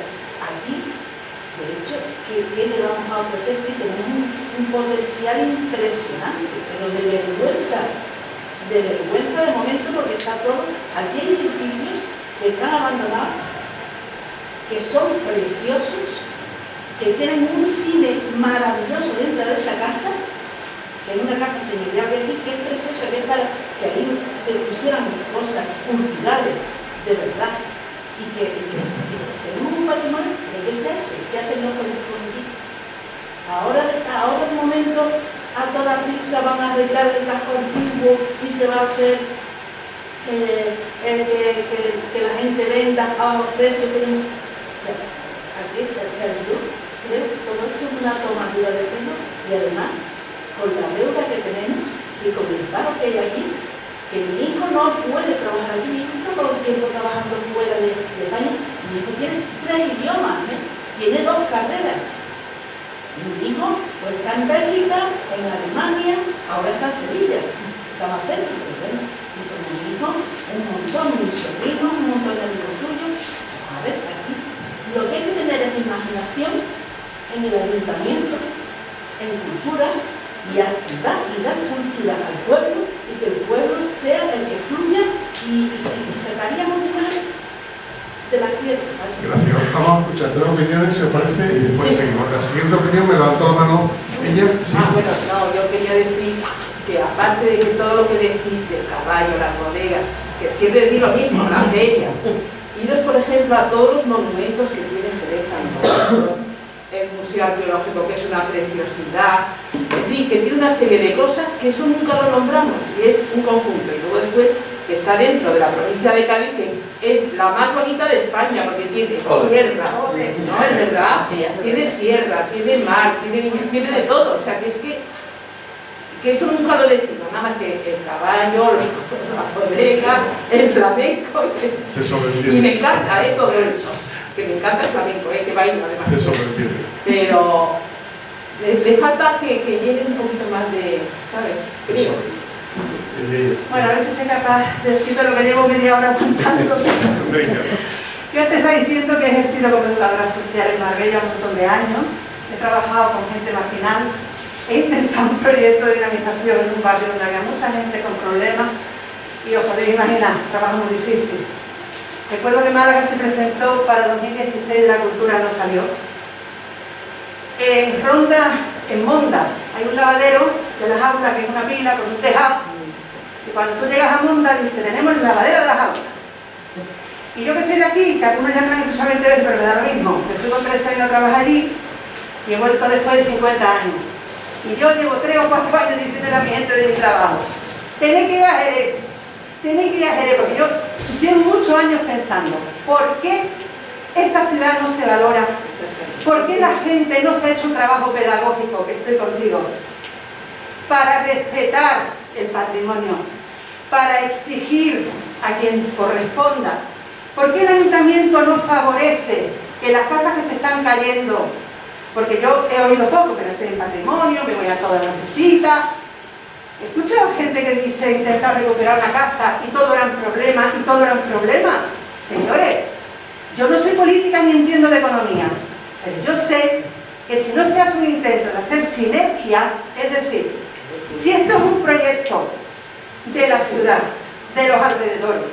aquí, de hecho, ¿qué le vamos a ofrecer si tenemos un potencial impresionante, pero de vergüenza de momento, porque está todo. Aquí hay edificios que están abandonados, que son preciosos, que tienen un cine maravilloso dentro de esa casa, que es una casa señorial de aquí, que es preciosa, que es para que ahí se pusieran cosas culturales de verdad, y que tenemos un patrimonio. ¿Qué se hace? ¿Qué hacen los políticos aquí? Ahora de momento a toda prisa van a arreglar el casco antiguo y se va a hacer que la gente venda a los precios que no... O sea, aquí, o sea, yo creo que todo esto es una tomadura de pelo y además con la deuda que tenemos y con el paro que hay aquí, que mi hijo no puede trabajar aquí, mi hijo está todo el tiempo trabajando fuera de España, mi hijo tiene 3 idiomas, tiene 2 carreras. Y mi hijo pues, está en Bélgica, en Alemania, ahora está en Sevilla, está más cerca, pero bueno, y con mi hijo un montón, mis sobrinos, un montón de amigos suyos. A ver, aquí lo que hay que tener es imaginación en el ayuntamiento, en cultura, y activar y dar cultura al pueblo y que el pueblo sea el que fluya y sacaríamos dinero de la piedra. Gracias. Vamos a escuchar 3 opiniones, si os parece, y después seguimos. La siguiente opinión me levantó la mano ella. Sí. Bueno, no, yo quería decir que aparte de que todo lo que decís del caballo, las bodegas, que siempre decís lo mismo, la feria, iros por ejemplo a todos los monumentos que tienen Jerez, el Museo Arqueológico, que es una preciosidad, en fin, que tiene una serie de cosas que eso nunca lo nombramos, y es un conjunto, y luego después que está dentro de la provincia de Cádiz, que es la más bonita de España, porque tiene sierra, ¿no? Es verdad, tiene sierra, tiene mar, tiene de todo, o sea, que es que eso nunca lo decimos, nada más que el caballo, la bodega, el flamenco, y me encanta todo eso. Que me encanta el flamenco, que bailo además. Se sobreentiende. Pero le falta que llenen un poquito más de, ¿sabes? Creo. Bueno, a ver si soy capaz de decir lo que llevo media hora contando. Yo te estaba diciendo que he ejercido como educadora social en Marbella un montón de años. He trabajado con gente marginal. He intentado un proyecto de dinamización en un barrio donde había mucha gente con problemas. Y os podéis imaginar, trabajo muy difícil. Recuerdo que Málaga se presentó para 2016 y la cultura no salió. En Ronda, en Monda, hay un lavadero de las aulas que es una pila con un tejado. Y cuando tú llegas a Monda, dice, tenemos el lavadero de las aulas. Y yo que soy de aquí, que algunos ya me han escuchado 20 veces, pero me da lo mismo. Me fui con 3 años a trabajar allí y he vuelto después de 50 años. Y yo llevo 3 o 4 años diciéndole a mi gente de mi trabajo, tenéis que ir a Jerez. Tenéis que ir a Jerez, porque yo llevo muchos años pensando, ¿por qué esta ciudad no se valora? ¿Por qué la gente no se ha hecho un trabajo pedagógico, que estoy contigo, para respetar el patrimonio, para exigir a quien corresponda? ¿Por qué el ayuntamiento no favorece que las casas que se están cayendo, porque yo he oído poco, pero estoy en patrimonio, me voy a todas las visitas, he escuchado gente que dice intentar recuperar una casa y todo era un problema, Señores, yo no soy política ni entiendo de economía, pero yo sé que si no se hace un intento de hacer sinergias, es decir, si esto es un proyecto de la ciudad, de los alrededores,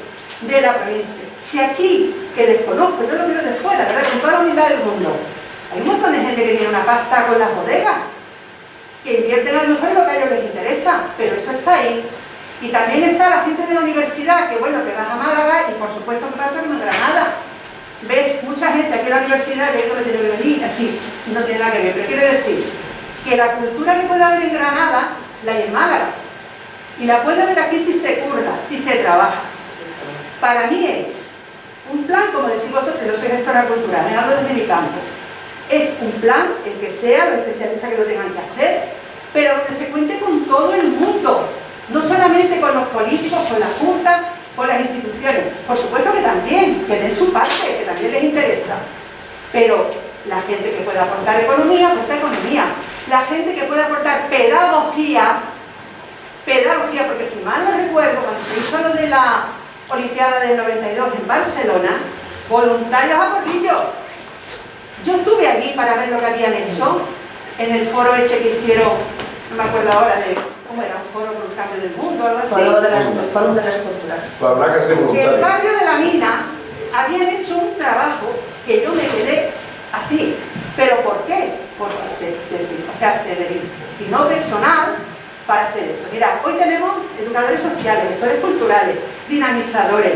de la provincia, si aquí, que desconozco, yo lo veo de fuera, ¿verdad?, con toda la humildad del mundo, hay un montón de gente que tiene una pasta con las bodegas, que invierten a lo mejor en lo que a ellos les interesa, pero eso está ahí. Y también está la gente de la universidad, que bueno, te vas a Málaga y por supuesto que pasa como en Granada. Ves mucha gente aquí en la universidad, que no tiene que venir, en fin, no tiene nada que ver, pero quiero decir que la cultura que puede haber en Granada, la hay en Málaga. Y la puede haber aquí si se curra, si se trabaja. Para mí es un plan, como decís vosotros, yo soy gestora cultural, me hablo desde mi campo. Es un plan, el que sea, los especialistas que lo tengan que hacer, pero donde se cuente con todo el mundo, no solamente con los políticos, con la Junta, con las instituciones. Por supuesto que también, que den su parte, que también les interesa. Pero la gente que pueda aportar economía, aporta economía. La gente que pueda aportar pedagogía, porque si mal no recuerdo, cuando se hizo lo de la Olimpiada del 92 en Barcelona, voluntarios a porrillo. Yo estuve allí para ver lo que habían hecho en el foro este que hicieron, no me acuerdo ahora de cómo era, un foro por el cambio del mundo, algo así. Foro de las culturas. Pues habrá que ser En el voluntario. barrio de la Mina habían hecho un trabajo que yo me quedé así. ¿Pero por qué? Porque se destinó personal para hacer eso. Mira, hoy tenemos educadores sociales, gestores culturales, dinamizadores.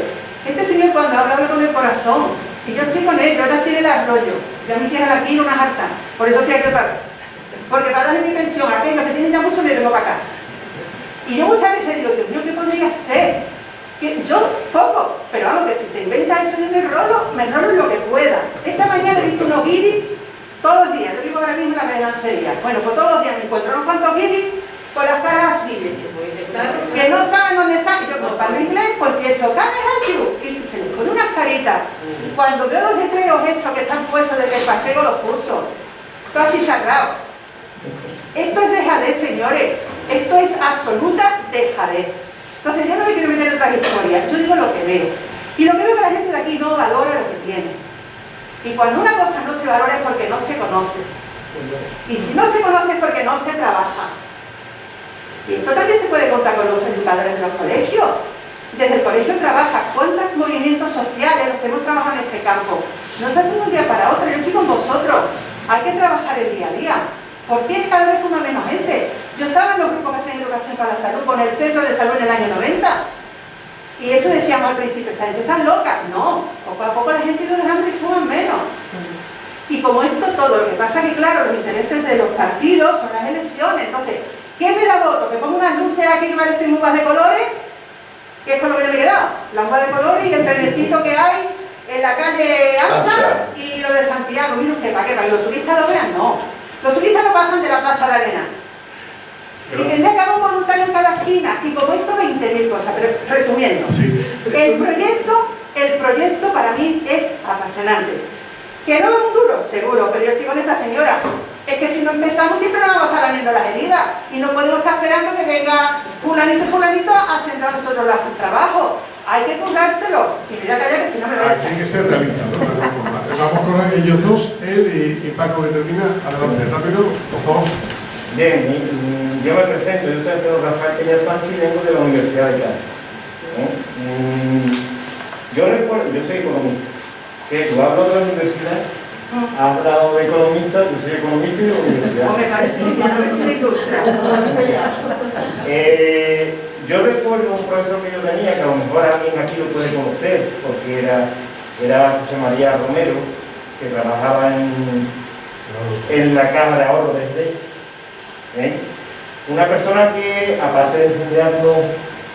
Este señor cuando habla con el corazón. Y yo estoy con él, yo nací del Arroyo, yo a mi tierra aquí una harta, por eso estoy aquí otra vez. Porque para darle mi pensión a aquellos que tienen ya mucho me vengo para acá. Y yo muchas veces digo, Dios mío, ¿qué podría hacer Que yo, poco, pero vamos, que si se inventa eso yo me enrolo en lo que pueda. Esta mañana he visto unos guiris todos los días, yo vivo ahora mismo en la calle Lancería. Bueno, pues todos los días me encuentro unos cuantos guiris con las caras así, que no saben dónde están. Y yo, como hablo inglés, pues empiezo, can I help you? Y se les pone unas caritas. Y cuando veo los letreros esos que están puestos de que paseo los cursos, todo así sagrado. Esto es dejadez, señores. Esto es absoluta dejadez. Entonces yo no me quiero meter en otras historias, yo digo lo que veo. Y lo que veo es que la gente de aquí no valora lo que tiene. Y cuando una cosa no se valora es porque no se conoce. Y si no se conoce es porque no se trabaja. Y esto también se puede contar con los educadores de los colegios. Desde el colegio trabaja. ¿Cuántos movimientos sociales los que hemos trabajado en este campo? No se hace de un día para otro, yo estoy con vosotros. Hay que trabajar el día a día. ¿Por qué cada vez fuma menos gente? Yo estaba en los grupos que hacen educación para la salud con el centro de salud en el año 90. Y eso decíamos al principio, esta gente está loca. No, poco a poco la gente ha ido dejando y fuman menos. Y como esto todo, lo que pasa es que claro, los intereses de los partidos son las elecciones. Entonces, ¿qué me da voto? ¿Que pongo unas luces aquí que parecen uvas de colores? Que es con lo que yo me he quedado. Las uvas de colores y el trenecito que hay en la calle ancha y lo de Santiago. Mire usted, ¿para qué? ¿Para que los turistas lo vean? No. Los turistas no pasan de la Plaza de la Arena. Y tendría que haber un voluntario en cada esquina. Y como esto, 20.000 cosas. Pero resumiendo, Sí. el proyecto para mí es apasionante. ¿Que no es un duro? Seguro, pero yo estoy con esta señora. Es que si no empezamos siempre nos vamos a estar lamiendo las heridas. Y no podemos estar esperando que venga fulanito y fulanito a hacer a nosotros el trabajo. Hay que currárselo. Y mira que allá que si no me voy a echar. Hay que ser realista, ¿no? Vamos con ellos dos, él y Paco que termina. Adelante, rápido, por favor. Bien, yo me presento, yo soy Pedro Rafael Peña Sánchez y vengo de la Universidad de Cádiz. Yo recuerdo, yo soy economista, que tú hablas de la universidad, has hablado de economista, yo soy economista y de la universidad. O me parece que ya no es una industria. Yo recuerdo un profesor que yo tenía, que a lo mejor alguien aquí lo puede conocer, porque era José María Romero, que trabajaba en la Caja de Ahorro de Esdey. Una persona que, aparte de enseñarnos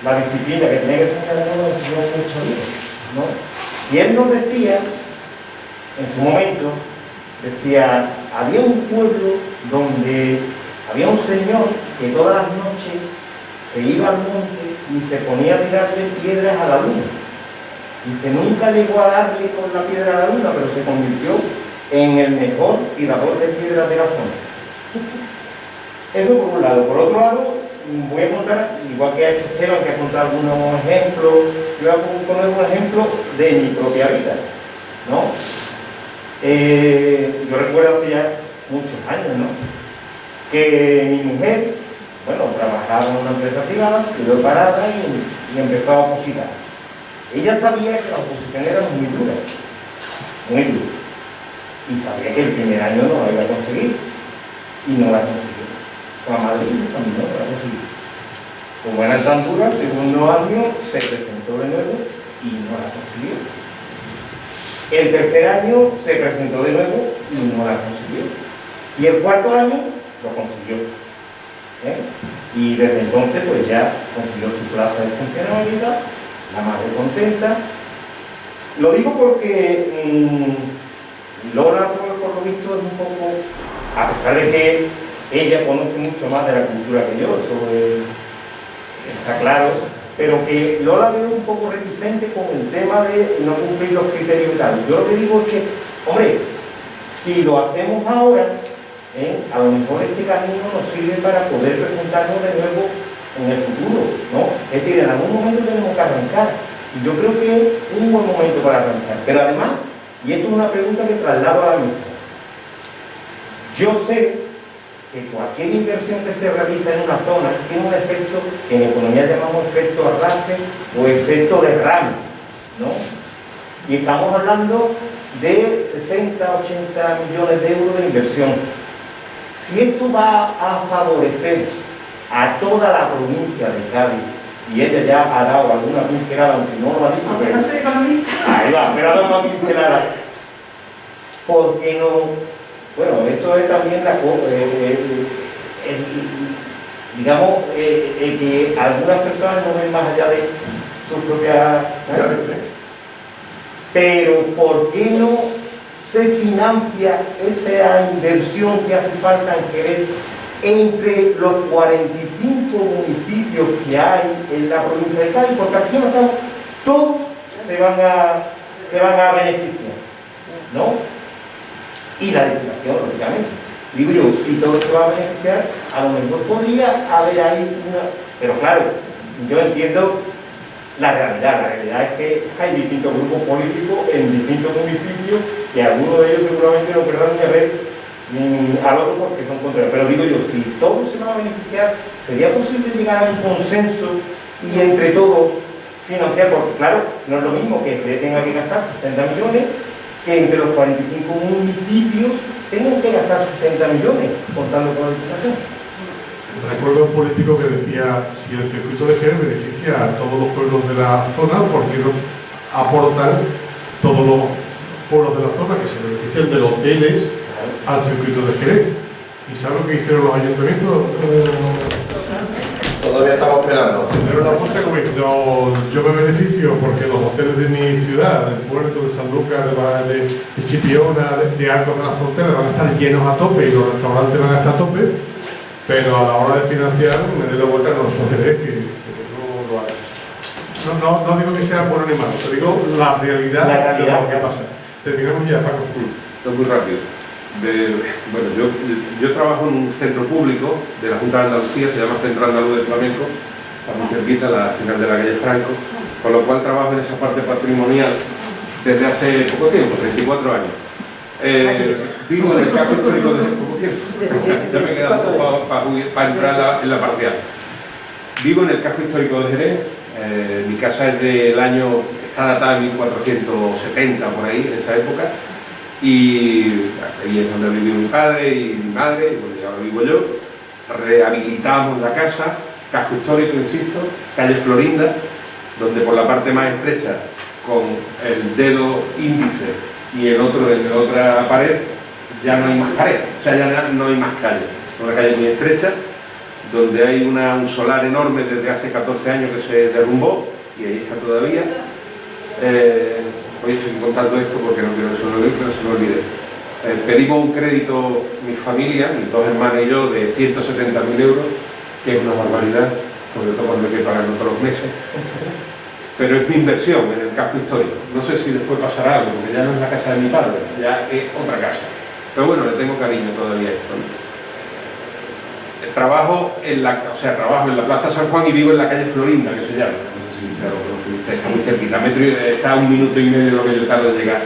la disciplina que tenía que enseñarnos, nos enseñó mucho vida, ¿no? Y él nos decía, en su momento, decía, había un pueblo donde había un señor que todas las noches se iba al monte y se ponía a tirarle piedras a la luna. Dice, nunca llegó a darle con la piedra a la luna, pero se convirtió en el mejor tirador de piedras de la zona. Eso por un lado. Por otro lado, voy a contar, igual que ha hecho Esteban, que ha contado algunos ejemplos, yo voy a poner un ejemplo de mi propia vida, ¿no? Yo recuerdo hace ya muchos años, ¿no? Que mi mujer, bueno, trabajaba en una empresa privada, se quedó parada y empezó a opositar. Ella sabía que la oposición era muy dura, y sabía que el primer año no la iba a conseguir, y no la consiguió. Fue a Madrid y se examinó, no la consiguió. Como era tan dura, el segundo año se presentó de nuevo y no la consiguió. El tercer año se presentó de nuevo y no la consiguió. Y el cuarto año lo consiguió. Y desde entonces pues ya consiguió su plaza de funcionalidad, la madre contenta. Lo digo porque Lola, por lo visto, es un poco, a pesar de que ella conoce mucho más de la cultura que yo, eso está claro, pero que Lola veo un poco reticente con el tema de no cumplir los criterios y tal. Yo lo que digo es que, hombre, si lo hacemos ahora, a lo mejor este camino nos sirve para poder presentarnos de nuevo en el futuro, ¿no? Es decir, en algún momento tenemos que arrancar, y yo creo que es un buen momento para arrancar. Pero además, y esto es una pregunta que traslado a la mesa, yo sé que cualquier inversión que se realiza en una zona tiene un efecto que en economía llamamos efecto arrastre o efecto derrame, ¿no? Y estamos hablando de 60, 80 millones de euros de inversión. Si esto va a favorecer a toda la provincia de Cádiz, y ella ya ha dado alguna pincelada, aunque no lo ha dicho, Aunque no soy economista. Ahí va, pero ha dado una pincelada. ¿Por qué no? Bueno, eso es también digamos, que algunas personas no ven más allá de sus propias... Pero ¿por qué no se financia esa inversión que hace falta en Jerez entre los 45 municipios que hay en la provincia de Cádiz? Porque al fin y al cabo todos se van a beneficiar, ¿no? Y la Diputación, lógicamente. Digo yo, si todos se van a beneficiar, a lo mejor podría haber ahí una... Pero claro, yo entiendo la realidad es que hay distintos grupos políticos en distintos municipios y algunos de ellos seguramente no querrán ni a ver al otro porque son contrarios. Pero digo yo, si todos se van a beneficiar, ¿sería posible llegar a un consenso y entre todos financiar? Porque claro, no es lo mismo que tenga que gastar 60 millones que entre los 45 municipios tengan que gastar 60 millones contando con la Diputación. Recuerdo un político que decía, si el circuito de Jerez beneficia a todos los pueblos de la zona, ¿por qué no aportan todos los pueblos de la zona que se benefician de los hoteles al circuito de Jerez? ¿Y saben lo que hicieron los ayuntamientos? Todavía estamos esperando. Hicieron una fuerza como diciendo, yo me beneficio porque los hoteles de mi ciudad, del puerto de San Lucas, de Chipiona, de Arcos de la Frontera, van a estar llenos a tope y los restaurantes van a estar a tope. Pero a la hora de financiar, me doy la vuelta con los Jerez que no lo hagan. No digo que sea bueno ni malo, te digo la realidad de lo que pasa. Terminamos ya, Paco. Esto es muy rápido. Bueno, yo trabajo en un centro público de la Junta de Andalucía, se llama Centro Andaluz de Flamenco, está muy cerquita, a la final de la calle Franco, con lo cual trabajo en esa parte patrimonial desde hace poco tiempo, 34 años. Vivo en el casco histórico desde poco tiempo. Ya me queda poco para entrar en la parcial. Vivo en el casco histórico de Jerez. Mi casa es del año, está datada en 1470, por ahí, en esa época. Y ahí es donde vivió mi padre y mi madre, y bueno, ahora vivo yo. Rehabilitamos la casa, casco histórico, insisto, calle Florinda, donde por la parte más estrecha, con el dedo índice y el otro en la otra pared, ya no hay más pared, o sea, ya no hay más calle. Es una calle muy estrecha, donde hay un solar enorme desde hace 14 años que se derrumbó, y ahí está todavía. Voy a seguir contando esto porque no quiero que se me olvide. Pedimos un crédito, mi familia, mis dos hermanas y yo, de 170.000 euros, que es una barbaridad, sobre todo cuando hay que pagarlo todos los meses. Pero es mi inversión en el casco histórico. No sé si después pasará algo, porque ya no es la casa de mi padre, ya es otra casa. Pero bueno, le tengo cariño todavía a esto, ¿no? Trabajo en la Plaza San Juan y vivo en la calle Florinda, que se llama. No sé si está muy cerquita. Está a 1 minuto y medio de lo que yo tardo en llegar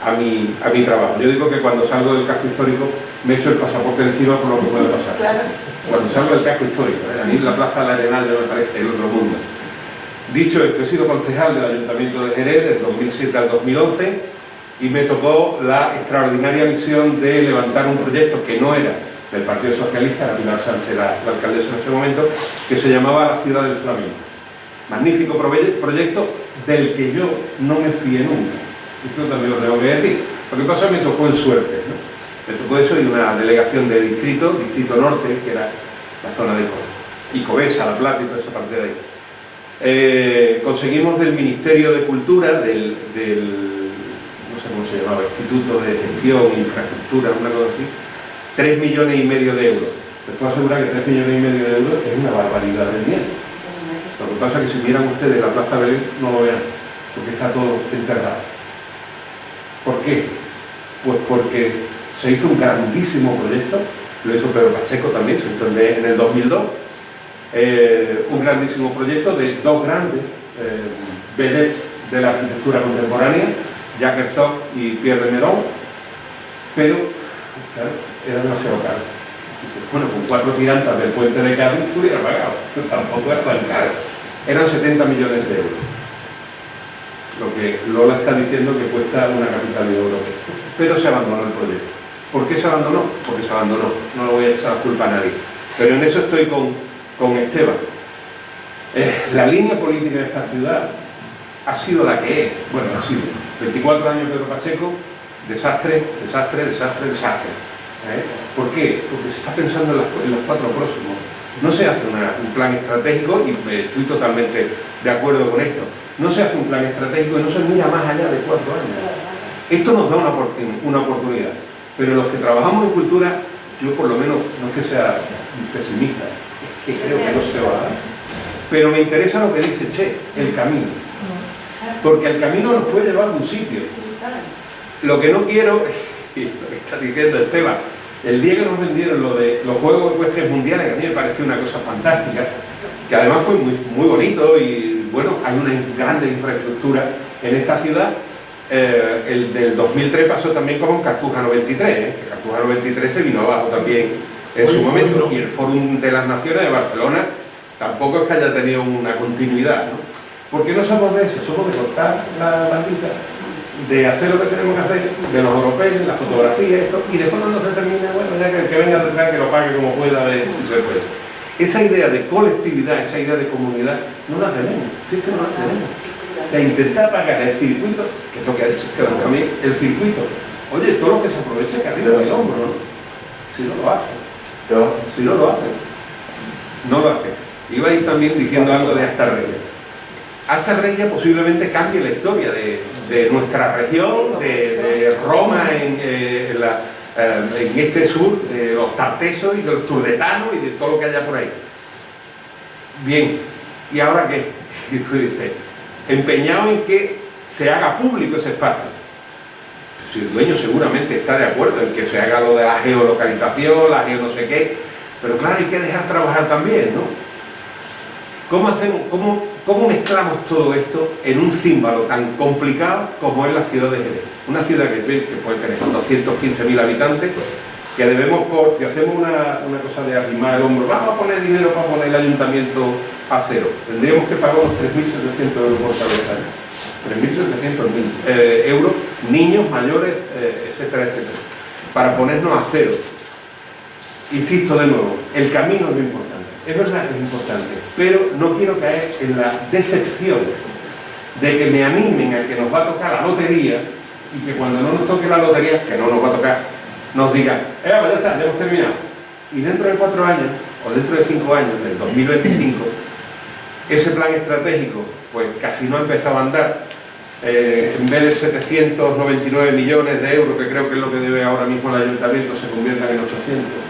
a mi trabajo. Yo digo que cuando salgo del casco histórico me echo el pasaporte encima por lo que puede pasar. Claro. Cuando salgo del casco histórico, a mí la Plaza del Arenal ya me parece el otro mundo. Dicho esto, he sido concejal del Ayuntamiento de Jerez del 2007 al 2011 y me tocó la extraordinaria misión de levantar un proyecto que no era del Partido Socialista, la Pilar Sánchez era la alcaldesa en ese momento, que se llamaba La Ciudad del Flamenco. Magnífico proyecto del que yo no me fié nunca. Esto también lo tengo que decir. Lo que pasa es que me tocó en suerte, ¿no? Me tocó eso y una delegación de distrito norte, que era la zona de Covesa, La Plata y toda esa parte de ahí. Conseguimos del Ministerio de Cultura, del no sé cómo se llamaba, Instituto de Gestión e Infraestructura, una cosa así, 3,5 millones de euros. Les puedo asegurar que 3,5 millones de euros es una barbaridad de dinero. Lo que pasa es que si miran ustedes la Plaza Belén no lo verán, porque está todo enterrado. ¿Por qué? Pues porque se hizo un grandísimo proyecto, lo hizo Pedro Pacheco también, se hizo en el 2002, un grandísimo proyecto de dos grandes vedettes de la arquitectura contemporánea, Jacques Herzog y Pierre de Meuron, pero claro, era demasiado caro. Bueno, con 4 tirantas del puente de Cádiz hubiera pagado, pero tampoco era tan caro. Eran 70 millones de euros. Lo que Lola está diciendo que cuesta una capital de oro. Pero se abandonó el proyecto. ¿Por qué se abandonó? Porque se abandonó. No lo voy a echar la culpa a nadie. Pero en eso estoy con Esteban. La línea política de esta ciudad ha sido la que es. Bueno, ha sido 24 años Pedro Pacheco, desastre, desastre, desastre, desastre. ¿Por qué? Porque se está pensando en los 4 próximos. No se hace un plan estratégico y estoy totalmente de acuerdo con esto. no se hace un plan estratégico y no se mira más allá de 4 años. Esto nos da una oportunidad, pero los que trabajamos en cultura, yo por lo menos, no es que sea pesimista, es que creo que no se va a dar. Pero me interesa lo que dice Che, el camino. Porque el camino nos puede llevar a un sitio. Lo que no quiero, y lo que está diciendo Esteban, el día que nos vendieron lo de los Juegos Ecuestres Mundiales, que a mí me pareció una cosa fantástica, que además fue muy bonito y bueno, hay una grande infraestructura en esta ciudad. El del 2003 pasó también como en Cartuja 93, que Cartuja 93 se vino abajo también en su momento, y el Fórum de las Naciones de Barcelona tampoco es que haya tenido una continuidad, ¿no? Porque no somos de eso, somos de cortar la bandita, de hacer lo que tenemos que hacer, de los europeos, la fotografía, esto, y después cuando se termina, bueno, ya que venga detrás, que lo pague como pueda, si se puede. Esa idea de colectividad, esa idea de comunidad, no la tenemos, si es que no la tenemos. O sea, intentar pagar el circuito, que es lo que ha dicho Esteban también, el circuito. Oye, todo lo que se aprovecha que arriba del hombro, ¿no? Si no lo hace. Si no lo hace. No lo hace. Iba a ir también diciendo algo de Astarreya. Astarreya posiblemente cambie la historia de nuestra región, de Roma en este sur, de los tartesos y de los turdetanos y de todo lo que haya por ahí. Bien, ¿y ahora qué? Y tú dices, empeñado en que se haga público ese espacio. Si el dueño seguramente está de acuerdo en que se haga lo de la geolocalización, la geo no sé qué, pero claro, hay que dejar trabajar también, ¿no? ¿Cómo mezclamos todo esto en un címbalo tan complicado como es la ciudad de Jerez? Una ciudad que puede tener 215.000 habitantes, que debemos, si hacemos una cosa de arrimar el hombro, vamos a poner dinero para poner el ayuntamiento a cero, tendríamos que pagar unos 3.700 euros por cabeza. 3.700 euros, niños, mayores, etcétera, etcétera, para ponernos a cero. Insisto de nuevo, el camino es lo importante. Es verdad que es importante, pero no quiero caer en la decepción de que me animen a que nos va a tocar la lotería y que cuando no nos toque la lotería, que no nos va a tocar, nos digan, pues ya está, ya hemos terminado. Y dentro de 4 años, o dentro de 5 años, del 2025, ese plan estratégico, pues casi no ha empezado a andar. En vez de 799 millones de euros, que creo que es lo que debe ahora mismo el ayuntamiento, se conviertan en 800.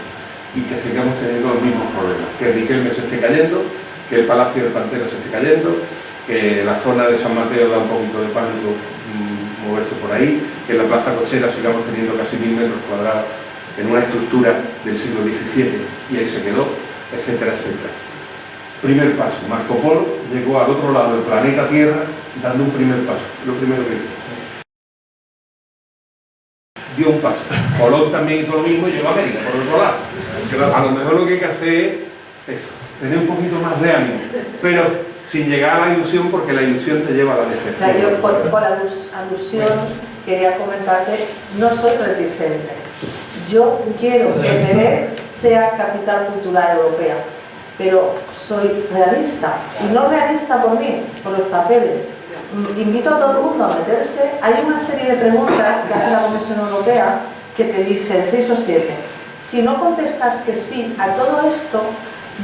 Y que sigamos teniendo los mismos problemas, que el Riquelme se esté cayendo, que el Palacio del Pantera se esté cayendo, que la zona de San Mateo da un poquito de pánico moverse por ahí, que en la Plaza Cochera sigamos teniendo casi 1000 metros cuadrados en una estructura del siglo XVII y ahí se quedó, etcétera, etcétera. Primer paso, Marco Polo llegó al otro lado del planeta Tierra dando un primer paso, lo primero que hizo. Dio un paso. Colón también hizo lo mismo y llegó a América, por otro lado. A lo mejor lo que hay que hacer es eso, tener un poquito más de ánimo, pero sin llegar a la ilusión, porque la ilusión te lleva a la decepción. Yo por alusión quería comentarte, no soy reticente. Yo quiero que Jerez sea capital cultural europea, pero soy realista, y no realista por mí, por los papeles. Invito a todo el mundo a meterse. Hay una serie de preguntas que hace la Comisión Europea que te dice 6 o 7. Si no contestas que sí a todo esto,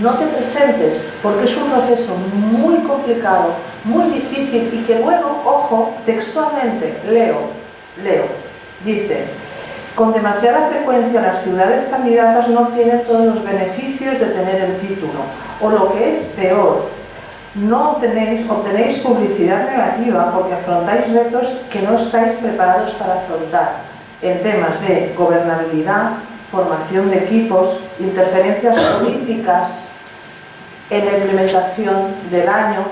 no te presentes, porque es un proceso muy complicado, muy difícil y que luego, ojo, textualmente, leo, dice: con demasiada frecuencia las ciudades candidatas no obtienen todos los beneficios de tener el título, o lo que es peor, no obtenéis publicidad negativa porque afrontáis retos que no estáis preparados para afrontar en temas de gobernabilidad, formación de equipos, interferencias políticas en la implementación del año,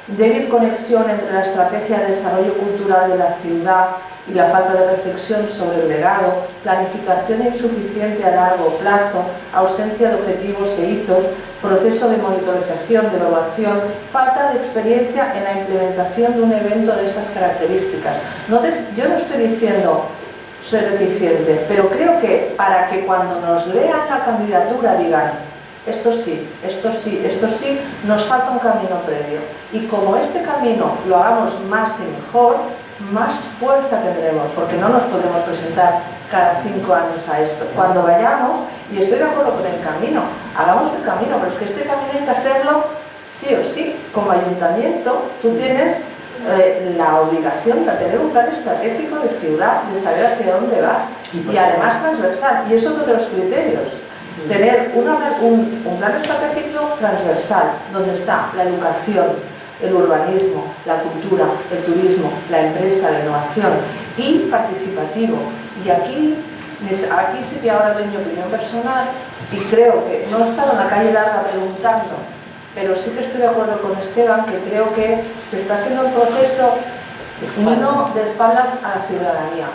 débil conexión entre la estrategia de desarrollo cultural de la ciudad y la falta de reflexión sobre el legado, planificación insuficiente a largo plazo, ausencia de objetivos e hitos, proceso de monitorización, de evaluación, falta de experiencia en la implementación de un evento de estas características. Yo no estoy diciendo soy reticente, pero creo que para que cuando nos lean la candidatura digan esto sí, esto sí, esto sí, nos falta un camino previo. Y como este camino lo hagamos más y mejor, más fuerza tendremos, porque no nos podremos presentar cada 5 años a esto. Cuando vayamos, y estoy de acuerdo con el camino, hagamos el camino, pero es que este camino hay que hacerlo sí o sí. Como ayuntamiento, tú tienes la obligación de tener un plan estratégico de ciudad, de saber hacia dónde vas, y además transversal, y es otro de los criterios. Tener un plan estratégico transversal, donde está la educación, el urbanismo, la cultura, el turismo, la empresa, la innovación, y participativo. Y aquí sí que ahora doy mi opinión personal, y creo que no he estado en la calle larga preguntando, pero sí que estoy de acuerdo con Esteban, que creo que se está haciendo un proceso no de espaldas a la ciudadanía.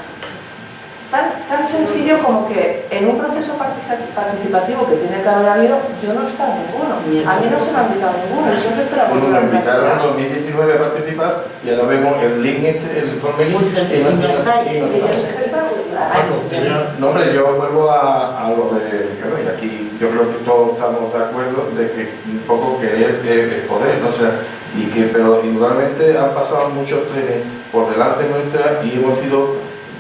Tan sencillo como que en un proceso participativo que tiene que haber habido, yo no he estado en ninguno. A mí no se me ha invitado ninguno, yo siempre estoy a Nos invitaron en 2019 a participar y ahora vemos el link, el informe link. No, hombre, yo vuelvo a lo de, bueno, y aquí yo creo que todos estamos de acuerdo de que un poco querer es poder, ¿no? O sea, pero indudablemente han pasado muchos trenes por delante nuestra y hemos sido,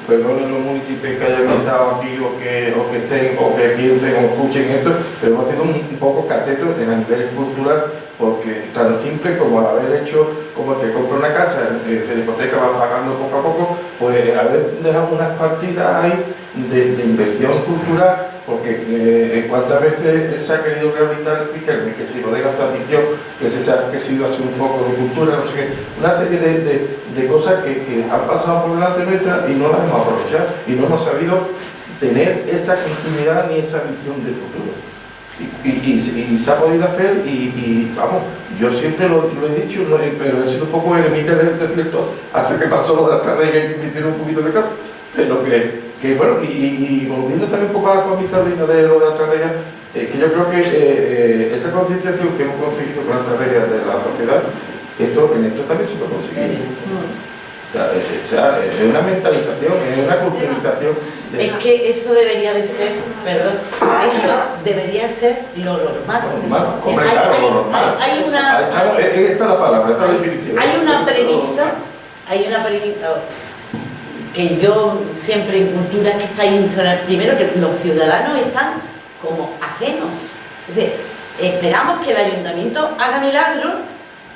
perdonen los municipios que hayan estado aquí o que estén o que piensen o escuchen esto, pero hemos sido un poco catetos a nivel cultural, porque tan simple como al haber hecho, como el que compra una casa, se le hipoteca, va pagando poco a poco, pues haber dejado unas partidas ahí de inversión cultural, porque cuántas veces se ha querido rehabilitar Piquelme, que si bodega tradición, que se iba a hacer un foco de cultura, no sé qué, una serie de cosas que han pasado por delante nuestra y no las hemos aprovechado y no hemos sabido tener esa continuidad ni esa visión de futuro. Y se ha podido hacer y vamos, yo siempre lo he dicho, pero he sido un poco eremita del desierto hasta que pasó lo de hasta Reyes y me hicieron un poquito de caso, pero que bueno, y volviendo también un poco a mi sardina de lo de Altarreya, que yo creo que esa concienciación que hemos conseguido con Altarreya de la sociedad, en esto también se puede conseguir. O sea, es una mentalización, es una culturización. Es que eso debería de ser, perdón, eso debería ser lo normal. Hombre, claro, lo normal. Esa es la palabra, esa es la definición. Hay una premisa que yo siempre en cultura es que está ahí, primero que los ciudadanos están como ajenos. Es decir, esperamos que el ayuntamiento haga milagros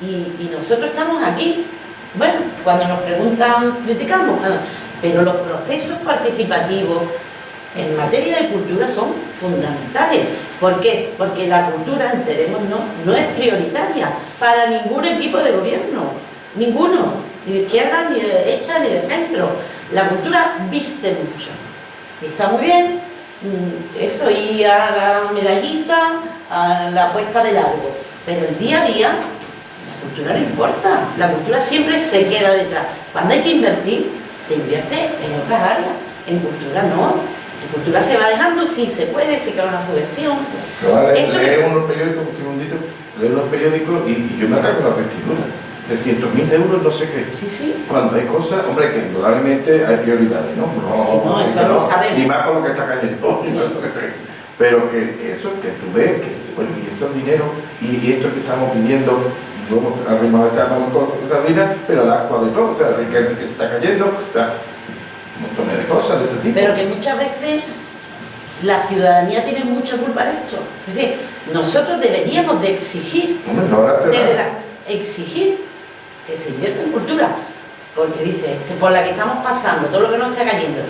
y nosotros estamos aquí. Bueno, cuando nos preguntan, criticamos, pero los procesos participativos en materia de cultura son fundamentales. ¿Por qué? Porque la cultura, enterémonos, no es prioritaria para ningún equipo de gobierno, ninguno, ni de izquierda, ni de derecha, ni de centro. La cultura viste mucho. Y está muy bien, eso, ir a la medallita, a la puesta de largo, pero el día a día, la cultura no importa, la cultura siempre se queda detrás. Cuando hay que invertir, se invierte en otras áreas, en cultura no. En cultura se va dejando, sí se puede, se queda una subvención. Leo unos periódicos, un segundito, leo unos periódicos y yo me arranco la vestidura. 300.000 euros, no sé qué. Sí. Cuando hay cosas, hombre, que indudablemente hay prioridades, ¿no? Eso lo sabemos. Y más con lo que está cayendo. Sí. Pero que eso, que tú ves, que bueno, y estos dineros y esto que estamos pidiendo, yo arrimado esta mano con Sabrina, pero da agua de todo, o sea, que se está cayendo, o sea, un montón de cosas de ese tipo. Pero que muchas veces la ciudadanía tiene mucha culpa de esto. Es decir, nosotros deberíamos de exigir, exigir que se invierta en cultura, porque dice, por la que estamos pasando, todo lo que nos está cayendo.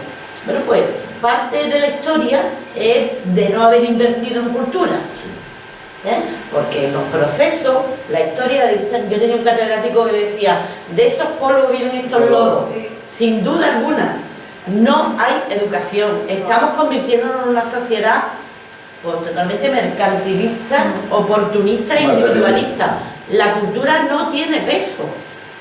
Bueno, pues parte de la historia es de no haber invertido en cultura. Porque en los procesos, la historia, yo tenía un catedrático que decía, de esos polvos vienen estos lodos, sin duda alguna. No hay educación, estamos convirtiéndonos en una sociedad pues, totalmente mercantilista, oportunista e individualista. La cultura no tiene peso,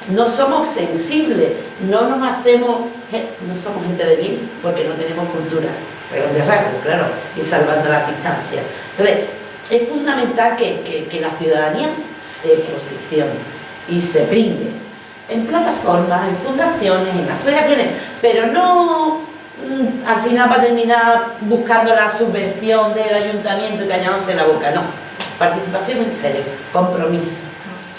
no somos sensibles, no somos gente de bien porque no tenemos cultura, pero de rasgo, claro, y salvando las distancias. Entonces, es fundamental que la ciudadanía se posicione y se pringue en plataformas, en fundaciones, en asociaciones, pero no al final va a terminar buscando la subvención del ayuntamiento y callándose la boca, no. Participación en serio, compromiso.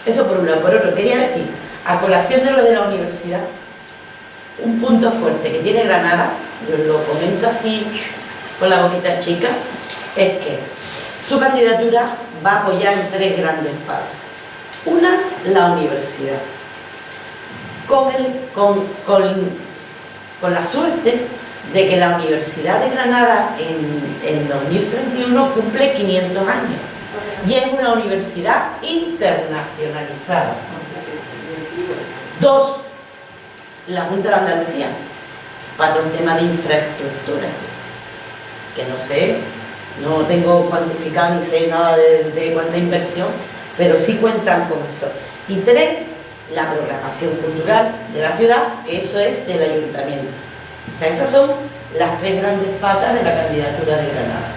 Eso por un lado. Por otro, quería decir, a colación de lo de la universidad, un punto fuerte que tiene Granada, yo lo comento así con la boquita chica, es que su candidatura va a apoyar en 3 grandes patas. Una, la universidad. con la suerte de que la Universidad de Granada en 2031 cumple 500 años y es una universidad internacionalizada. 2, la Junta de Andalucía, para un tema de infraestructuras, que no sé, no tengo cuantificado ni sé nada de cuánta inversión, pero sí cuentan con eso. Y 3, la programación cultural de la ciudad, que eso es del ayuntamiento. O sea, esas son las 3 grandes patas de la candidatura de Granada.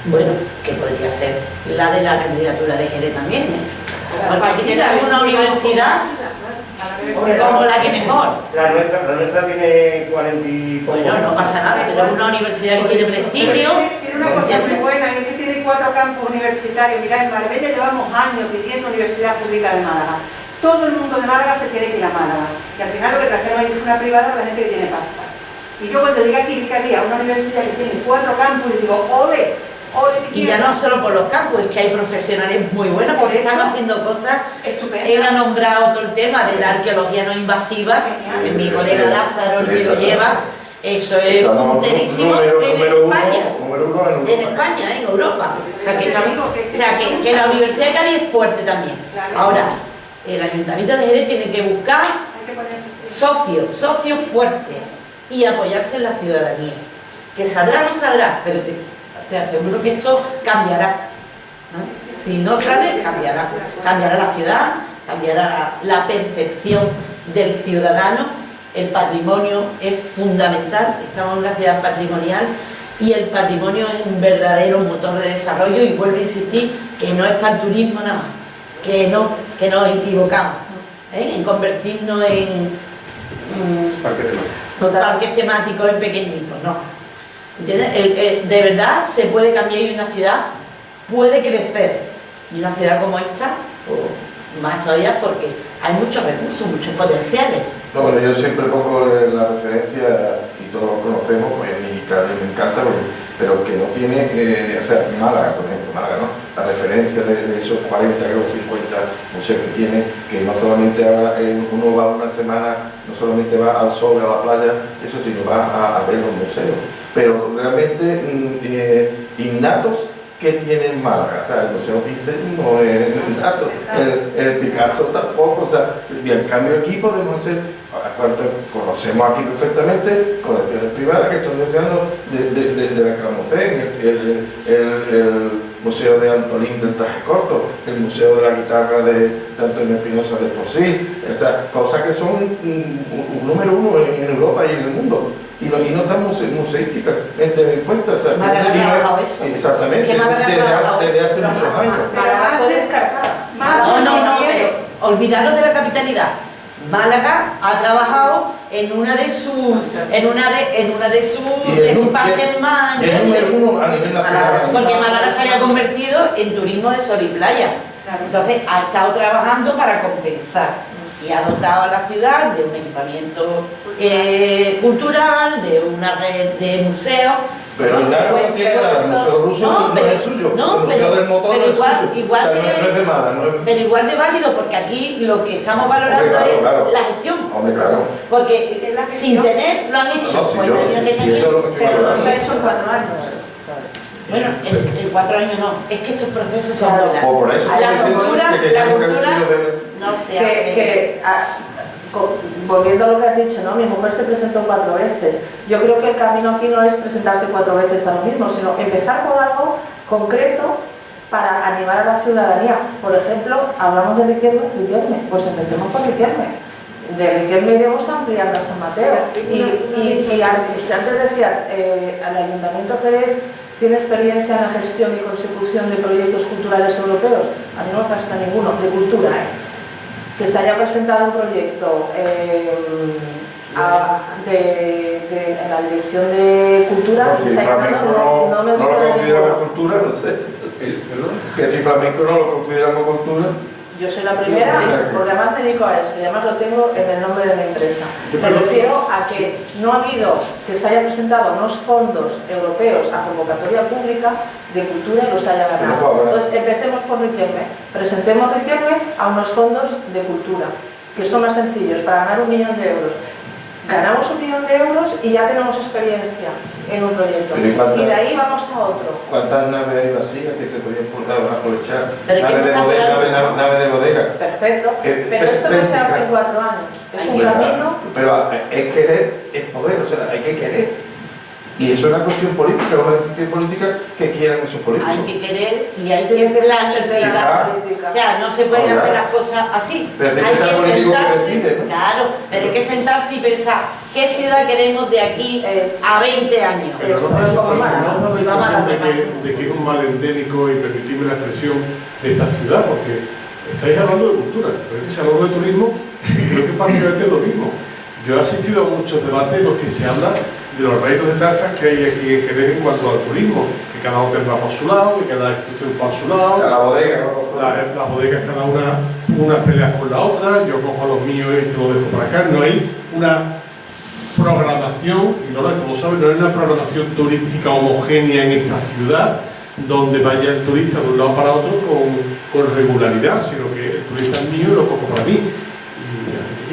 Bueno, que podría ser la de la candidatura de Jerez también, ¿eh? Porque aquí tenemos una universidad como la que mejor. La nuestra tiene 40 y poco. Bueno, no pasa nada, pero es una universidad que tiene prestigio. Tiene una cosa muy buena, y es que tiene 4 campus universitarios. Mirá, en Marbella llevamos años pidiendo Universidad Pública de Málaga. Todo el mundo de Málaga se quiere ir a Málaga. Y al final lo que trajeron ahí es una privada, la gente que tiene pasta. Y yo cuando llegué aquí vi que había una universidad que tiene 4 campus y digo, ¡ole! Y ya no solo por los campus, es que hay profesionales muy buenos que se están haciendo cosas. Él ha nombrado todo el tema de la arqueología no invasiva, que mi colega Lázaro el que lo lleva, eso es punterísimo en España, en Europa. O sea, que la Universidad de Cádiz es fuerte también. Ahora, el Ayuntamiento de Jerez tiene que buscar socios fuertes y apoyarse en la ciudadanía. Que saldrá o no saldrá, pero te aseguro que esto cambiará, ¿no? Si no sale, cambiará. Cambiará la ciudad, cambiará la percepción del ciudadano. El patrimonio es fundamental, estamos en una ciudad patrimonial y el patrimonio es un verdadero motor de desarrollo, y vuelvo a insistir que no es para el turismo nada más, que nos equivocamos, ¿eh? En convertirnos en parques temáticos en pequeñitos, no. ¿Entiendes? De verdad se puede cambiar y una ciudad puede crecer. Y una ciudad como esta, pues, más todavía, porque hay muchos recursos, muchos potenciales. No, bueno, yo siempre pongo la referencia, y todos lo conocemos, pues a mí Cádiz me encanta, pero que no tiene, o sea, Málaga, por ejemplo, Málaga, ¿no? La referencia de esos 40 o 50 museos que tiene, que no solamente uno va una semana, no solamente va al sol, a la playa, eso, sino va a ver los museos. Pero realmente innatos que tiene Málaga, o sea, el Museo Thyssen no es innato, el Picasso tampoco, o sea, y en cambio aquí podemos hacer, cuanto conocemos aquí perfectamente, colecciones privadas que están deseando de la Cramocén, el Museo de Antolín del Traje Corto, el Museo de la Guitarra de Antonio Espinosa de Porcí, o sea, cosas que son un número 1 en Europa y en el mundo. Y no están museísticamente puestas. O sea, Málaga ha trabajado eso. Exactamente, desde hace muchos años. Málaga fue descartada. No, pero olvidaros de la capitalidad. Málaga ha trabajado en una de sus partes más. Es número 1 a nivel nacional. Porque Málaga se había convertido en turismo de sol y playa. Entonces ha estado trabajando para compensar. Y ha dotado a la ciudad de un equipamiento cultural, de una red de museos. Pero nada, no tiene nada, el Museo Ruso no es el suyo, el Museo del Motor pero es suyo. Igual no es de Málaga, pero igual de válido, porque aquí lo que estamos valorando es la gestión. Porque sin tener lo han hecho. Pero no se ha hecho en 4 años. Bueno, en 4 años no, es que estos procesos son muy largos. Por eso La cultura no se hace. Volviendo a lo que has dicho, ¿no? Mi mujer se presentó 4 veces. Yo creo que el camino aquí no es presentarse 4 veces a lo mismo, sino empezar por algo concreto para animar a la ciudadanía. Por ejemplo, hablamos de Riquelme, pues empecemos por Riquelme. De Riquelme iremos ampliando a San Mateo. Y usted antes decía, el Ayuntamiento de Jerez tiene experiencia en la gestión y consecución de proyectos culturales europeos. A mí no me falta ninguno, de cultura, que se haya presentado un proyecto en la Dirección de Cultura, si flamenco no lo consideramos cultura, no sé. Que si flamenco no lo consideramos cultura. Yo soy la primera, porque además me dedico a eso, y además lo tengo en el nombre de mi empresa. Me refiero a que no ha habido que se haya presentado unos fondos europeos a convocatoria pública de cultura y los haya ganado. Entonces empecemos por Riquelme, presentemos Riquelme a unos fondos de cultura. que son más sencillos, para ganar 1 millón de euros. Ganamos 1 millón de euros y ya tenemos experiencia en un proyecto. Y de ahí vamos a otro. ¿Cuántas naves hay vacías que se podían aprovechar? Pero Nave de bodega. Perfecto. Pero esto no se hace en 4 años. Es un camino. Pero es querer, es poder, o sea, hay que querer. Y eso es una cuestión política, una decisión política que quieran esos políticos. Hay que querer y hay que planificar. O sea, no se pueden hacer las cosas así. Pero hay que sentarse, decide, ¿no? claro, pero hay que sentarse y pensar qué ciudad queremos de aquí a 20 años. Pero no da la impresión de que es un mal endémico, y permitidme la expresión, de esta ciudad, porque estáis hablando de cultura, pero es que si hablamos de turismo, creo que prácticamente es lo mismo. Yo he asistido a muchos debates en los que se habla de los reinos de tazas que hay aquí en Jerez en cuanto al turismo, que cada hotel va por su lado, que cada institución por su lado, cada bodega, las bodegas cada una pelea con la otra, yo cojo los míos y te lo dejo para acá. No hay una programación, y Lola, como sabes, no hay una programación turística homogénea en esta ciudad donde vaya el turista de un lado para otro con regularidad, sino que el turista es mío y lo cojo para mí.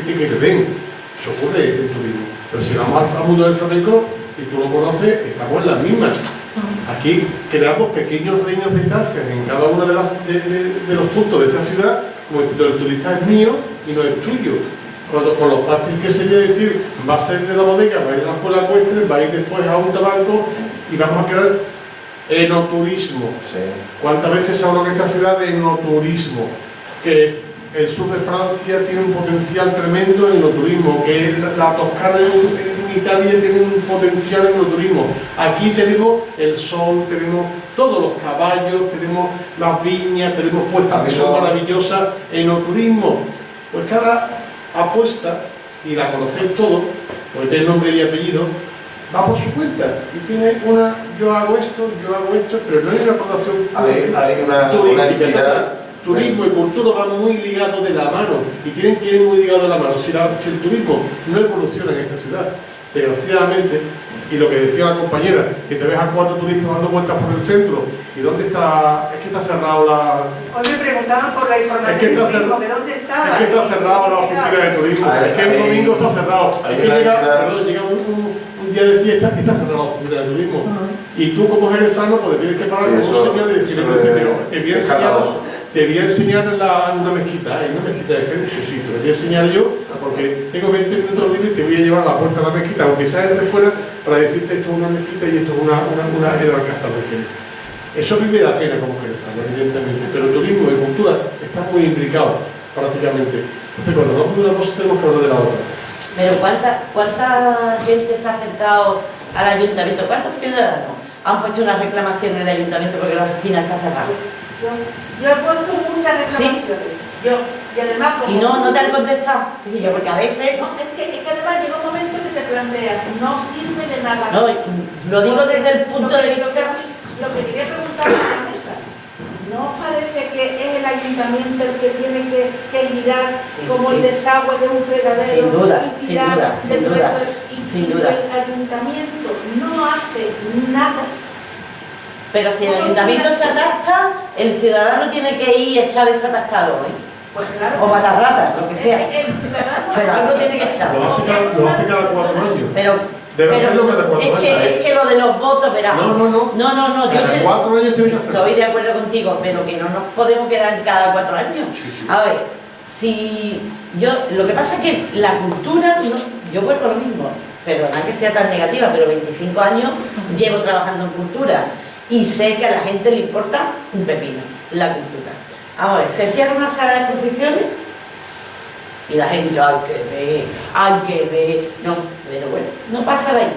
Y que te den. Eso ocurre en el turismo. Pero si vamos al mundo del flamenco, y tú lo conoces, estamos en las mismas. Aquí creamos pequeños reinos de tazas en cada uno de los puntos de esta ciudad, como diciendo, el turista es mío y no es tuyo. Con lo fácil que sería decir, va a ser de la bodega, va a ir a la escuela ecuestre, va a ir después a un tabaco y vamos a crear enoturismo. Sí. ¿Cuántas veces se habla en esta ciudad de enoturismo? Que el sur de Francia tiene un potencial tremendo en enoturismo, que la Toscana en Italia tiene un potencial en enoturismo. Aquí tenemos el sol, tenemos todos los caballos, tenemos las viñas, tenemos puestas de sol maravillosas, enoturismo. Pues cada apuesta, y la conocéis todo, porque tiene nombre y apellido, va por su cuenta y tiene yo hago esto, pero no hay una aportación hay una entidad. Turismo y cultura van muy ligados de la mano y tienen que ir muy ligados de la mano. Si el turismo no evoluciona en esta ciudad, desgraciadamente, y lo que decía la compañera, que te ves a 4 turistas dando vueltas por el centro, ¿y dónde está? Es que está cerrado la... Hoy me preguntaban por la información de dónde estaba. Es que está cerrado la oficina de turismo, es que el domingo está cerrado, es que llega un día de fiesta y está cerrada la oficina de turismo. Y tú como jerezano, pues tienes que parar con un señor y decirle, te voy a enseñar en una mezquita, en una mezquita de Jerez, sí, te voy a enseñar yo, porque tengo 20 minutos libres y te voy a llevar a la puerta de la mezquita, aunque sea desde fuera, para decirte esto es una mezquita y esto es una el alcázar de Jerez. Eso a mí me da pena como jerezano, evidentemente, pero turismo y cultura están muy imbricados, prácticamente. Entonces, cuando hablamos de una cosa, tenemos que hablar de la otra. Pero ¿cuánta gente se ha acercado al ayuntamiento? ¿Cuántos ciudadanos han puesto una reclamación en el ayuntamiento porque la oficina está cerrada? Yo he puesto muchas reclamaciones. ¿Sí? Y además... ¿Y no te han contestado? Porque a veces... No, es que además llega un momento que te planteas, no sirve de nada. No, lo digo desde el punto de vista... Lo que quería preguntar a la mesa, ¿no os parece que es el ayuntamiento el que tiene que girar el desagüe de un fregadero? Sin duda, y tirar sin duda. Si el ayuntamiento no hace nada... Pero si el ayuntamiento se atasca, el ciudadano tiene que ir a echar ese atascador, Pues claro, o matar ratas, lo que sea. Pero algo tiene que echar. Lo hace cada 4 años. Pero es que lo de los votos, verás. No. Yo cada 4 años tiene que hacerlo. Estoy de acuerdo contigo, pero que no nos podemos quedar en cada 4 años. Sí. A ver, lo que pasa es que la cultura, yo vuelvo a lo mismo, perdona que sea tan negativa, pero 25 años llevo trabajando en cultura. Y sé que a la gente le importa un pepino, la cultura. Ahora, se cierra una sala de exposiciones y la gente, hay que ver. No, pero bueno, no pasa de ahí.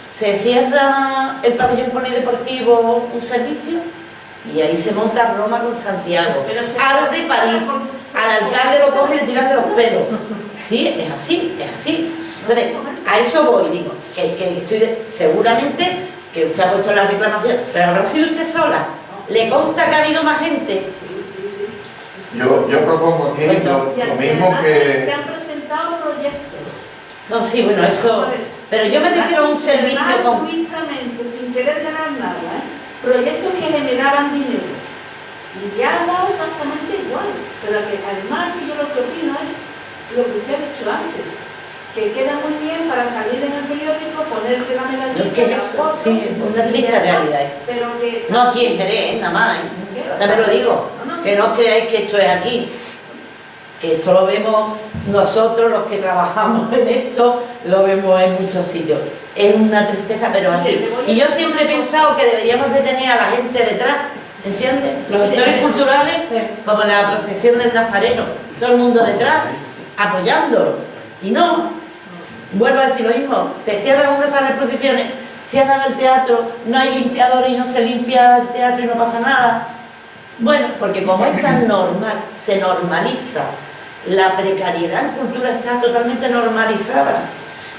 Se cierra el pabellón polideportivo, un servicio, y ahí se monta Roma con Santiago. Arde París, al alcalde lo coge y le tiran de los pelos. Sí, es así. Entonces, a eso voy, digo, que estoy seguramente... que usted ha puesto la reclamación, pero habrá sido usted sola. ¿Le consta que ha habido más gente? Sí. Yo propongo aquí lo mismo que... Se han presentado proyectos. No, sí, bueno, eso... Pero yo me refiero a un servicio con... Altruistamente, sin querer ganar nada, proyectos que generaban dinero. Y ya ha dado exactamente igual. Pero que además yo lo que opino es lo que usted ha dicho antes, que queda muy bien para salir en el periódico, ponerse la medallita, Es que la eso, foto, sí, una y triste ya está. realidad es. Pero que No aquí en Jerez, nada más. También lo digo, que no os creáis que esto es aquí, que esto lo vemos nosotros, los que trabajamos en esto, lo vemos en muchos sitios. Es una tristeza, pero así. Y yo siempre he pensado que deberíamos de tener a la gente detrás, ¿entiendes? Los gestores culturales, como la profesión del nazareno, todo el mundo detrás, apoyándolo. Y no, vuelvo a decir lo mismo, te cierran una sala de exposiciones, cierran el teatro, no hay limpiadores y no se limpia el teatro y no pasa nada. Bueno, porque como es tan normal, se normaliza. La precariedad en cultura está totalmente normalizada.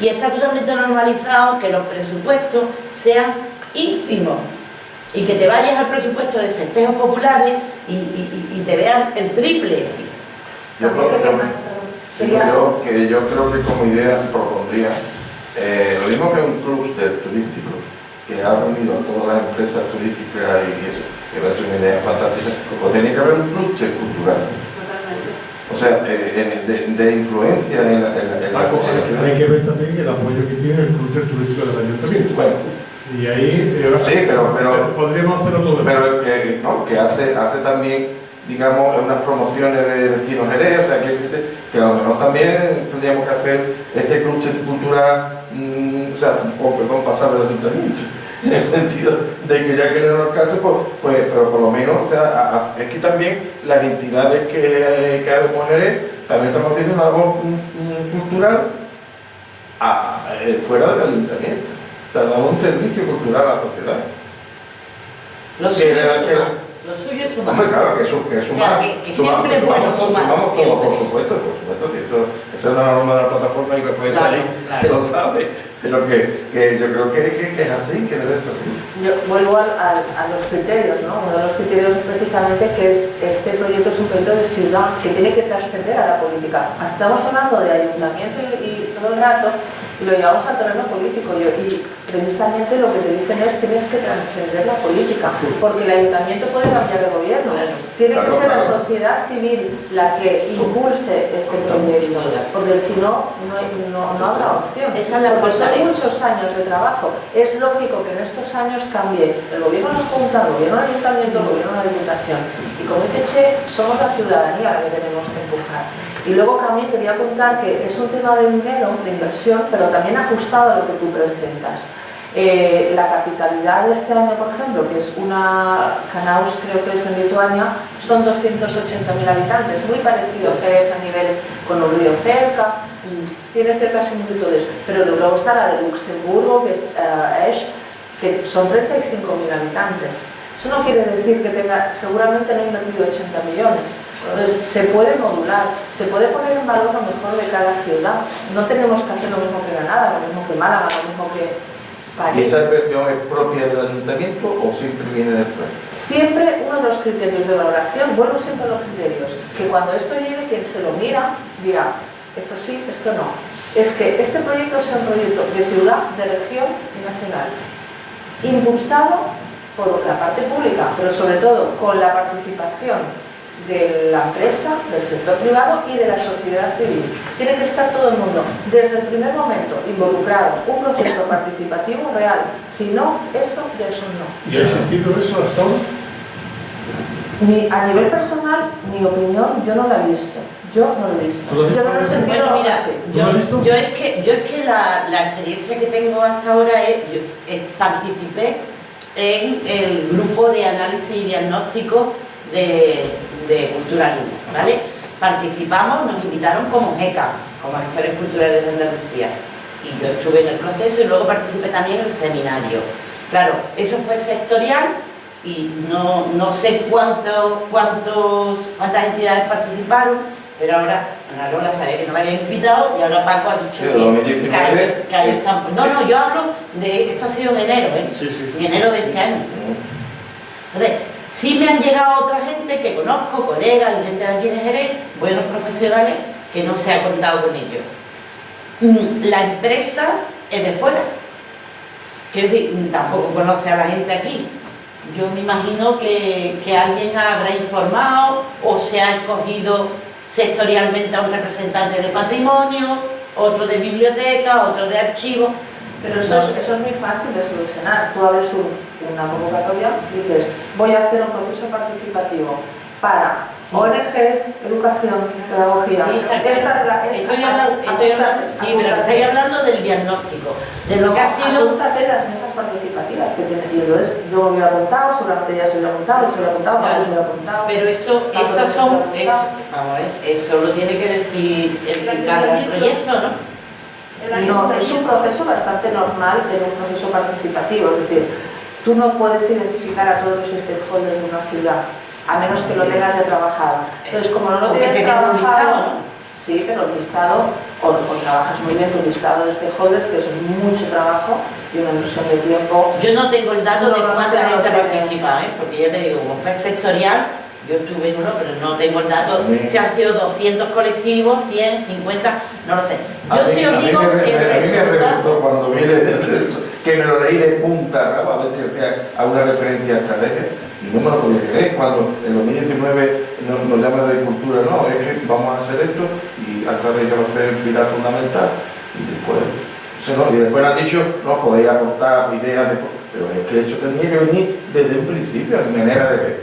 Y está totalmente normalizado que los presupuestos sean ínfimos. Y que te vayas al presupuesto de festejos populares y te vean el triple. Yo creo que como idea propondría lo mismo que un clúster turístico que ha reunido a todas las empresas turísticas y eso, que va a ser una idea fantástica, o tiene que haber un clúster cultural. O sea, de influencia en la ciudad. Hay que ver también el apoyo que tiene el clúster turístico del ayuntamiento. Bueno, y ahí sí, pero podríamos hacerlo todo. Pero no, que hace también, digamos, unas promociones de destinos Jerez, o sea, que a lo mejor también tendríamos que hacer este clúster cultural, pasar del ayuntamiento, en el sentido de que ya que no nos alcance, pues, pero por lo menos, o sea, es que también las entidades que hay en Jerez también estamos haciendo algo cultural fuera del ayuntamiento. O sea, damos un servicio cultural a la sociedad. Lo suyo es humano. Hombre, claro, que es humano. O sea, que siempre es bueno sumar. Por supuesto, si esa es una norma de la plataforma y después está ahí, que lo sabe, pero que yo creo que es así, que debe ser así. Yo vuelvo a los criterios, ¿no? Uno de los criterios es precisamente que este proyecto es un proyecto de ciudad que tiene que trascender a la política. Estamos hablando de ayuntamiento y todo el rato, y lo llevamos al terreno político, y precisamente lo que te dicen es tienes que trascender la política, porque el ayuntamiento puede cambiar de gobierno, tiene que ser la sociedad civil la que impulse este proyecto, porque si no, no habrá opción. Esa es la fuerza. Son fortaleza. muchos años de trabajo, es lógico que en estos años cambie el gobierno de la Junta, el gobierno del ayuntamiento, el gobierno de la Diputación, y como dice Che, somos la ciudadanía la que tenemos que empujar. Y luego también quería contar que es un tema de dinero, de inversión, pero también ajustado a lo que tú presentas. La capitalidad de este año, por ejemplo, que es una Kanaus, creo que es en Lituania, son 280.000 habitantes, muy parecido a Jerez a nivel con un río cerca, tiene ciertas similitudes, pero luego está la de Luxemburgo, que es Esch, que son 35.000 habitantes. Eso no quiere decir que tenga, seguramente no ha invertido 80 millones. Entonces, se puede modular, se puede poner en valor lo mejor de cada ciudad. No tenemos que hacer lo mismo que Granada, lo mismo que Málaga, lo mismo que ¿Y esa inversión es propia del ayuntamiento o siempre viene de fuera? Siempre uno de los criterios de valoración, vuelvo siempre a los criterios, que cuando esto llegue, quien se lo mira, dirá, esto sí, esto no. Es que este proyecto sea un proyecto de ciudad, de región y nacional, impulsado por la parte pública, pero sobre todo con la participación de la empresa, del sector privado y de la sociedad civil. Tiene que estar todo el mundo, desde el primer momento, involucrado, un proceso participativo real. Si no, eso ya es un no. ¿Y ha existido eso hasta ahora? A nivel personal, mi opinión, yo no la he visto. Yo no lo he visto. Yo no lo he sentido. Bueno, mira, así. yo es que la experiencia que tengo hasta ahora es, participé en el grupo de análisis y diagnóstico de cultura libre, ¿vale? Participamos, nos invitaron como GECA, como gestores culturales de Andalucía, y yo estuve en el proceso y luego participé también en el seminario. Claro, eso fue sectorial y no sé cuántas entidades participaron, pero ahora Ana Lola sabía que no me habían invitado y ahora Paco ha dicho que ellos están... No, yo hablo de... Esto ha sido en enero, ¿eh? Sí. En enero de este año. Entonces, sí me han llegado otra gente que conozco, colegas y gente de aquí de Jerez, buenos profesionales, que no se ha contado con ellos. La empresa es de fuera. Quiero decir, tampoco conoce a la gente aquí. Yo me imagino que alguien habrá informado o se ha escogido sectorialmente a un representante de patrimonio, otro de biblioteca, otro de archivo. Pero eso es muy fácil de solucionar. Tú abres una convocatoria y dices, voy a hacer un proceso participativo para ONGs, educación, pedagogía. Sí, estoy hablando del diagnóstico, de lo que ha sido. Apúntate las mesas participativas que tienen. Y entonces yo me hubiera apuntado, seguramente ya se hubiera apuntado, Claro, se hubiera apuntado. pero eso lo tiene que decir el que encarga el proyecto, ¿no? No, es un proceso bastante normal en un proceso participativo, es decir, tú no puedes identificar a todos los stakeholders de una ciudad, a menos que lo tengas ya trabajado. Entonces, como no lo tienes trabajado, sí, pero un listado, o trabajas muy bien con un listado de stakeholders, que eso es mucho trabajo y una inversión de tiempo. Yo no tengo el dato de cuánta gente participa, porque ya te digo, como fue sectorial, yo estuve en uno, pero no tengo el dato. Si han sido 200 colectivos, 100, 50, no lo sé. Yo sí os digo que resulta... Cuando viene que me lo leí de punta, ¿no? A ver si hacía alguna referencia a esta ley, y no me lo podía creer. Cuando en 2019 nos llaman de cultura, no, es que vamos a hacer esto, y hasta ahora ya va a ser el pilar fundamental, y después han dicho, no, podéis aportar ideas, pero es que eso tenía que venir desde un principio, a mi manera de ver.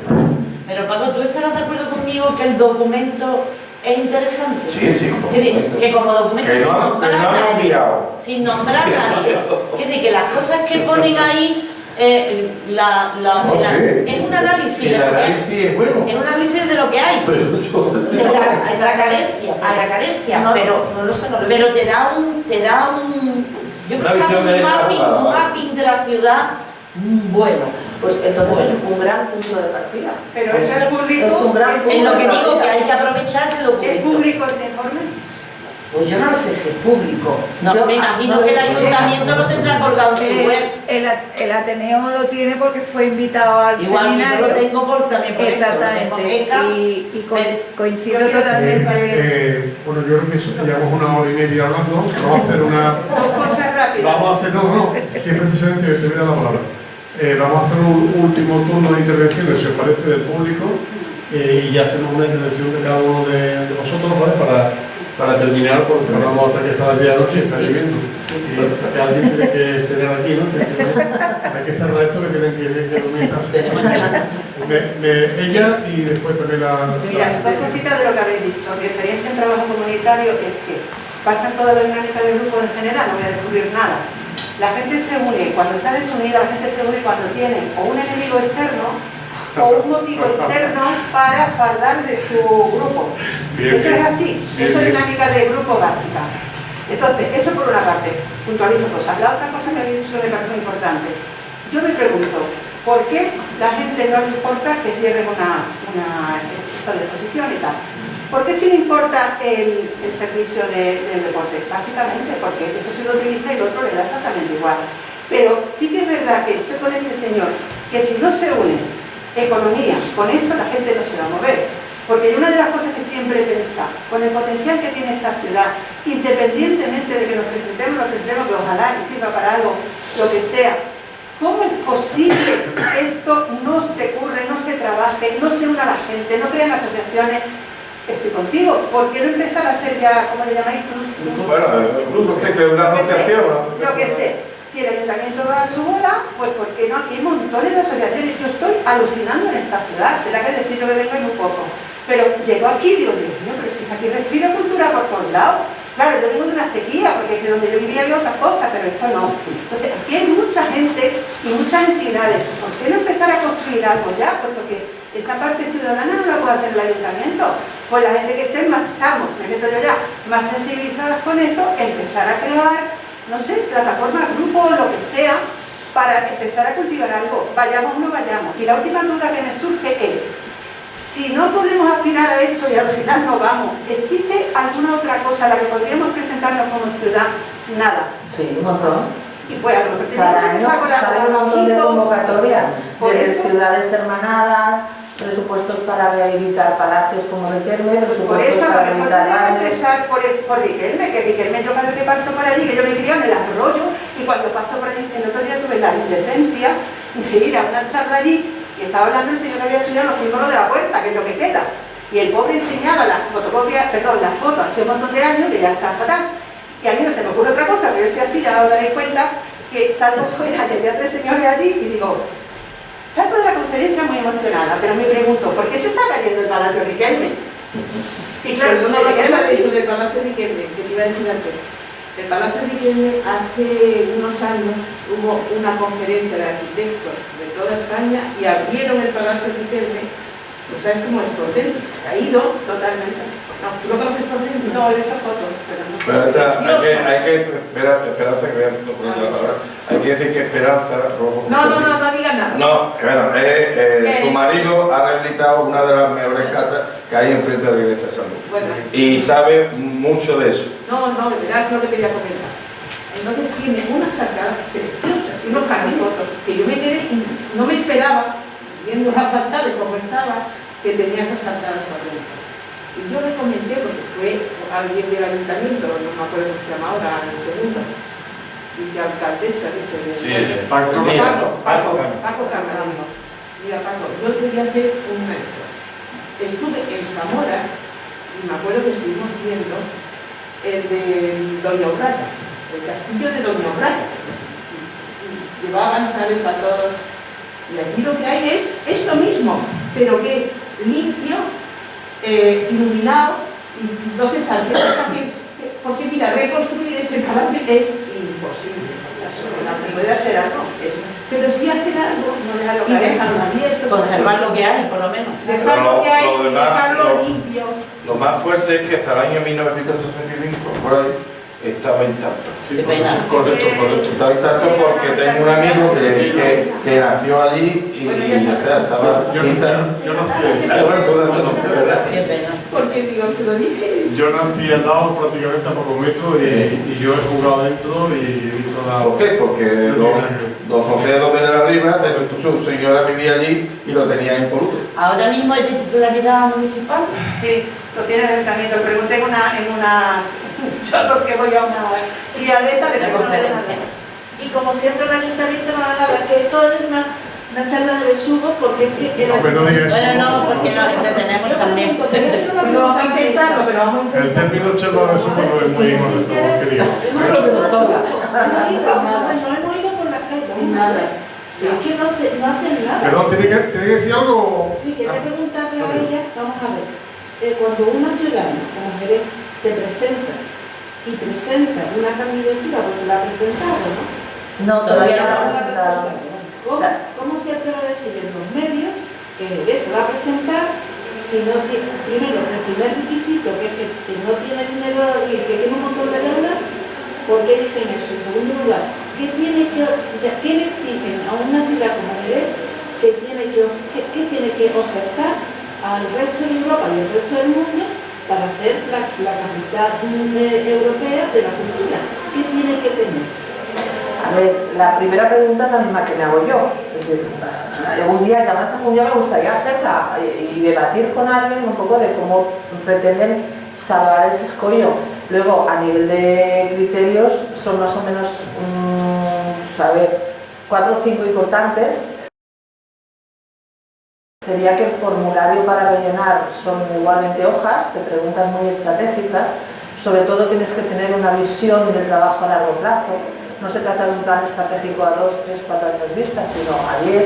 Pero Paco, ¿tú estarás de acuerdo conmigo que el documento es interesante? Sí, sí, como documento. Que como documento sin nombrar a nadie. Es decir, que las cosas que ponen ahí, es un análisis de lo que hay. Es bueno. Es un análisis de lo que hay. De la carencia, pero te da un yo creo que hace un mapping de la ciudad bueno. Pues entonces es un gran punto de partida. Pero eso es público. Es un gran punto es lo que de digo, partida. que hay que aprovechar ese documento. ¿Es público ese informe? Pues yo no sé si es público. No, me imagino que el ayuntamiento lo tendrá colgado en su web. El Ateneo lo tiene porque fue invitado al igual seminario. yo lo tengo también por exactamente. eso. Y coincido totalmente. Bueno, yo creo que llevamos una hora y media hablando. Vamos a hacer Dos cosas rápidas. Vamos a hacer, sí, precisamente te voy a dar la palabra. Vamos a hacer un último turno de intervenciones, si os parece, del público, y ya hacemos una intervención de cada uno de vosotros, ¿vale? Para terminar, porque hablamos hasta que está la noche y está lloviendo. Y alguien tiene que cenar aquí, ¿no? Hay que cerrar esto, que tienen que dormir. Ella y después también la... Mira, dos cositas de lo que habéis dicho. Mi experiencia en trabajo comunitario es que pasa toda la dinámica del grupo en general, no voy a descubrir nada. La gente se une, cuando está desunida, la gente se une cuando tiene o un enemigo externo o un motivo externo para fardar de su grupo. Eso es así, eso es dinámica de grupo básica. Entonces, eso por una parte, puntualizo cosas. La otra cosa que habéis dicho me parece muy importante. Yo me pregunto, ¿por qué la gente no le importa que cierren una exposición y tal? ¿Por qué sí le importa el servicio del deporte? Básicamente porque eso se lo utiliza y el otro le da exactamente igual. Pero sí que es verdad que estoy con este señor, que si no se une economía, con eso la gente no se va a mover. Porque una de las cosas que siempre he pensado, con el potencial que tiene esta ciudad, independientemente de que nos presentemos, que ojalá y sirva para algo, lo que sea, ¿cómo es posible que esto no se curre, no se trabaje, no se una la gente, no crean asociaciones? Estoy contigo, ¿por qué no empezar a hacer ya, ¿cómo le llamáis? Bueno, incluso usted que es una asociación. Lo que sé. Si el ayuntamiento va a su bola, pues ¿por qué no? Aquí hay montones de asociaciones. Yo estoy alucinando en esta ciudad. Será que necesito que vengan un poco. Pero llego aquí y digo, Dios mío, pero si aquí respiro cultura por todos lados. Claro, yo vengo de una sequía, porque es que donde yo vivía había otras cosas, pero esto no. Entonces, aquí hay mucha gente y muchas entidades. ¿Por qué no empezar a construir algo ya? Puesto que esa parte ciudadana no la puede hacer el ayuntamiento. Pues la gente que esté me meto yo ya, más sensibilizadas con esto, empezar a crear, no sé, plataformas, grupos, lo que sea, para empezar a cultivar algo. Vayamos o no vayamos. Y la última duda que me surge es, si no podemos aspirar a eso y al final no vamos, ¿existe alguna otra cosa a la que podríamos presentarnos como ciudad? Nada. Sí, un montón. Y pues a lo mejor cada año sale un montón de convocatorias, desde ciudades hermanadas, presupuestos para rehabilitar palacios como Riquelme, presupuestos para rehabilitar radios. Empezar por Riquelme, que Riquelme yo cada vez que parto por allí, que yo me crié en el arroyo, y cuando paso por allí, el otro día tuve la indecencia de ir a una charla allí, y estaba hablando el señor que había estudiado los símbolos de la puerta, que es lo que queda. Y el pobre enseñaba las fotocopias, perdón, las fotos hace un montón de años que ya está fatal. Y a mí no se me ocurre otra cosa, pero yo soy así, ya os daréis cuenta que salgo fuera, que había 3 señores allí y digo, salgo de la conferencia muy emocionada, pero me pregunto, ¿por qué se está cayendo el Palacio Riquelme? Y claro, Eso no lo que has dicho del Palacio Riquelme, que te iba a decir antes. El Palacio Riquelme hace unos años hubo una conferencia de arquitectos de toda España y abrieron el Palacio Riquelme, pues sabes cómo es por dentro, se ha caído totalmente. No, ¿tú lo conoces por dentro? No, he visto fotos, pero no. Pero hay que esperar, Esperanza, que voy a poner la palabra. Hay que decir que Esperanza... No digas nada. No, bueno, su marido ha rehabilitado una de las mejores casas que hay enfrente de la iglesia de San Luis. Bueno. Y sabe mucho de eso. No, verás lo que quería comentar. Entonces tiene unas arcadas preciosas y unos jardines que yo me quedé y no me esperaba, viendo la fachada y cómo estaba, que tenía esas arcadas por dentro. Y yo le comenté, porque fue alguien del ayuntamiento, no me acuerdo cómo se llama ahora, el segundo, vicealcaldesa, Paco Carmen. Mira, Paco, yo quería hacer un maestro. Estuve en Zamora y me acuerdo que estuvimos viendo el de Doña Urraca, el castillo de Doña Urraca. Llevaban, ¿sabes?, a todos. Y aquí lo que hay es esto mismo, pero que limpio, iluminado, y entonces porque mira, reconstruir ese palacio es imposible. Se puede hacer algo. Pero sí hacer algo, no dejarlo caer, dejarlo abierto. Conservar lo que hay, por lo menos. Dejar lo que hay, dejarlo lo- limpio. Lo más fuerte es que hasta el año 1965, por ahí, estaba intacto. Qué pena. Correcto. Estaba intacto porque tengo un amigo que nació allí y, o sea, estaba Yo intacto. nací Qué pena. Porque digo, se lo dije. Yo nací al lado prácticamente a pocos metros y yo he jugado dentro y he visto la... ¿Por qué? Porque don José Gómez de la Riva, su señora vivía allí y lo tenía en Poluto. ¿Ahora mismo es de titularidad municipal? Sí, lo tiene el ayuntamiento. Pregunté en una yo porque voy a una criadeta, le pregunté nada. Y como siempre el ayuntamiento no da nada, que esto es una charla de besugos porque es que... No, pero no digas eso. Bueno, no, porque nos entretenemos Yo también. pregunto, quería hacer una Pero vamos a pregunta intentarlo, Vanessa. pero vamos a El intentarlo. término charla de eso no es muy modesto, querido. No hemos ido por las calles. Nada. Si es que no hacen nada. Perdón, ¿tiene que decir algo? Sí, quería preguntarle a ella, vamos a ver, cuando una ciudadana como Jerez se presenta y presenta una candidatura, porque la presentaron, ¿no? No, todavía no la ha la presentado. ¿Cómo se atreve a decir en los medios que Jerez se va a presentar si no tiene, primero, el primer requisito, que es que no tiene dinero y que tiene un montón de deudas? ¿Por qué dicen eso? En segundo lugar, ¿qué le exigen a una ciudad como Jerez que tiene que ofertar al resto de Europa y al resto del mundo para ser la capital europea de la cultura? ¿Qué tiene que tener? A ver, la primera pregunta es la misma que me hago yo. Es decir, algún día me gustaría hacerla y debatir con alguien un poco de cómo pretenden salvar ese escollo. Luego, a nivel de criterios, son más o menos, 4 o 5 importantes. Sería que el formulario para rellenar son igualmente hojas de preguntas muy estratégicas. Sobre todo tienes que tener una visión del trabajo a largo plazo. No se trata de un plan estratégico a 2, 3, 4 años vista, sino a 10.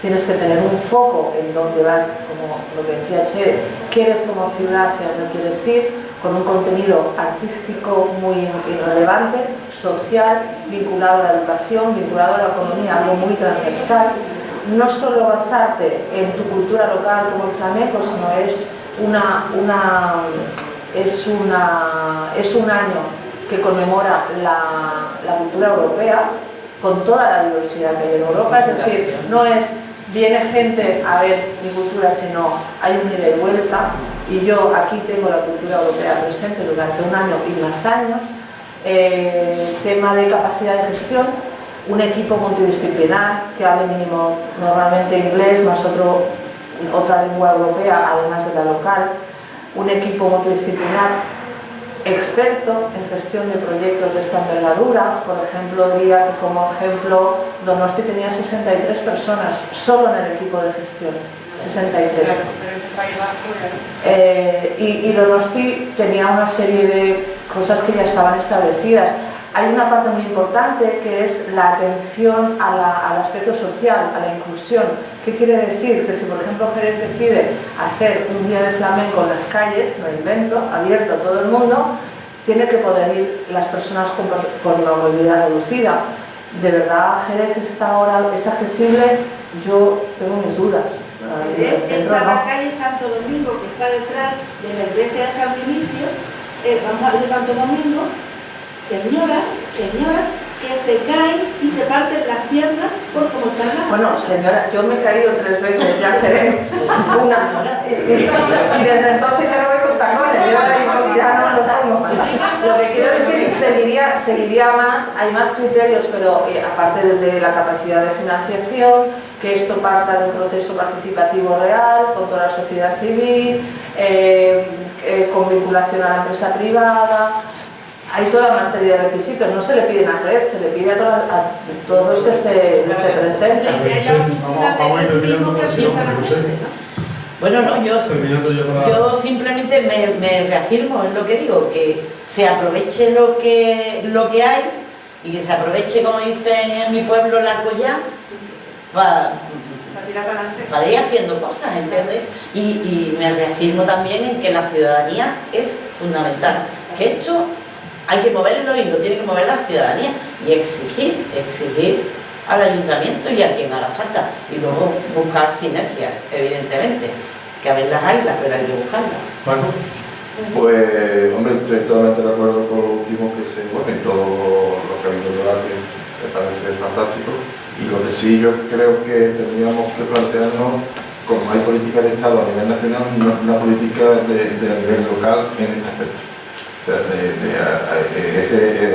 Tienes que tener un foco en donde vas, como lo que decía Che, quieres como ciudad, hacia dónde quieres ir, con un contenido artístico muy relevante, social, vinculado a la educación, vinculado a la economía, algo muy transversal. No solo basarte en tu cultura local como el flamenco, sino es un año que conmemora la cultura europea con toda la diversidad que hay en Europa. Es decir, no es viene gente a ver mi cultura, sino hay un ida y vuelta, y yo aquí tengo la cultura europea presente durante un año y más años. Tema de capacidad de gestión, un equipo multidisciplinar que hable mínimo normalmente inglés más otra lengua europea además de la local, un equipo multidisciplinar experto en gestión de proyectos de esta envergadura. Por ejemplo, diría que como ejemplo Donosti tenía 63 personas solo en el equipo de gestión, 63. Y Donosti tenía una serie de cosas que ya estaban establecidas. Hay una parte muy importante que es la atención al aspecto social, a la inclusión. ¿Qué quiere decir? Que si por ejemplo Jerez decide hacer un día de flamenco en las calles, no invento, abierto a todo el mundo, tiene que poder ir las personas con una movilidad reducida. ¿De verdad Jerez está ahora, es accesible? Yo tengo mis dudas. Entra a la calle Santo Domingo, que está detrás de la iglesia de San Dionisio, vamos a ver de Santo Domingo, señoras que se caen y se parten las piernas por cómo están las... Bueno, señora, yo me he caído 3 veces ya, Jerez, y desde entonces ya no voy con tacones, yo ya no lo tengo. Lo que quiero decir, seguiría más, hay más criterios, pero aparte de la capacidad de financiación, que esto parta de un proceso participativo real, con toda la sociedad civil, con vinculación a la empresa privada. Hay toda una serie de requisitos, no se le piden a Jerez, se le pide a todos los que se presenten. Bueno, no, yo simplemente me reafirmo en lo que digo, que se aproveche lo que hay y que se aproveche, como dicen en mi pueblo, la collá, para ir haciendo cosas, ¿entiendes? Y me reafirmo también en que la ciudadanía es fundamental, que esto hay que moverlo y lo tiene que mover la ciudadanía y exigir al ayuntamiento y a quien haga falta y luego buscar sinergias, evidentemente, que a veces las hay, pero hay que buscarlas. Paco. Pues, hombre, estoy totalmente de acuerdo con lo último que se mueve en todo lo que ha habido en el debate, me parece fantástico. Y lo que sí yo creo que tendríamos que plantearnos, como hay política de Estado a nivel nacional, una política de nivel local en este aspecto. O sea,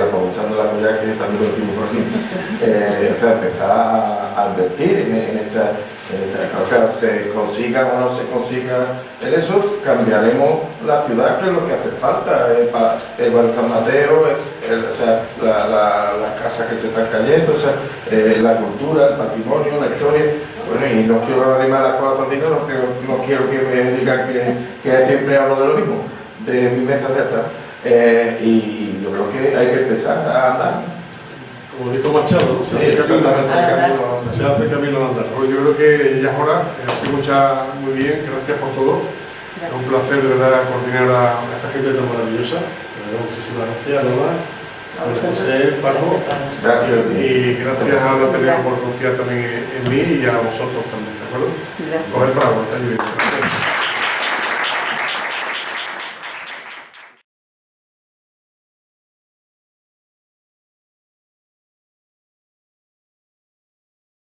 aprovechando la collá, que también lo decimos por aquí, o sea, empezar a invertir en esta, o sea, se consiga o no se consiga en eso, cambiaremos la ciudad, que es lo que hace falta, el barrio San Mateo, o sea, las casas que se están cayendo, o sea, la cultura, el patrimonio, la historia. Bueno, y no quiero animar a la escuela santina, no quiero que me digan que siempre hablo de lo mismo, de mi mesa de esta. Y yo creo que hay que empezar a andar. Como dijo Machado, se hace camino al andar. Yo creo que ya es hora, muy bien, gracias por todo. Es un placer de verdad coordinar a esta gente tan maravillosa. Muchísimas gracias, Lola, a José, Paco. Gracias. Y gracias a la Ateneo por confiar también en mí y a vosotros también, ¿de acuerdo? Coger para está lloviendo.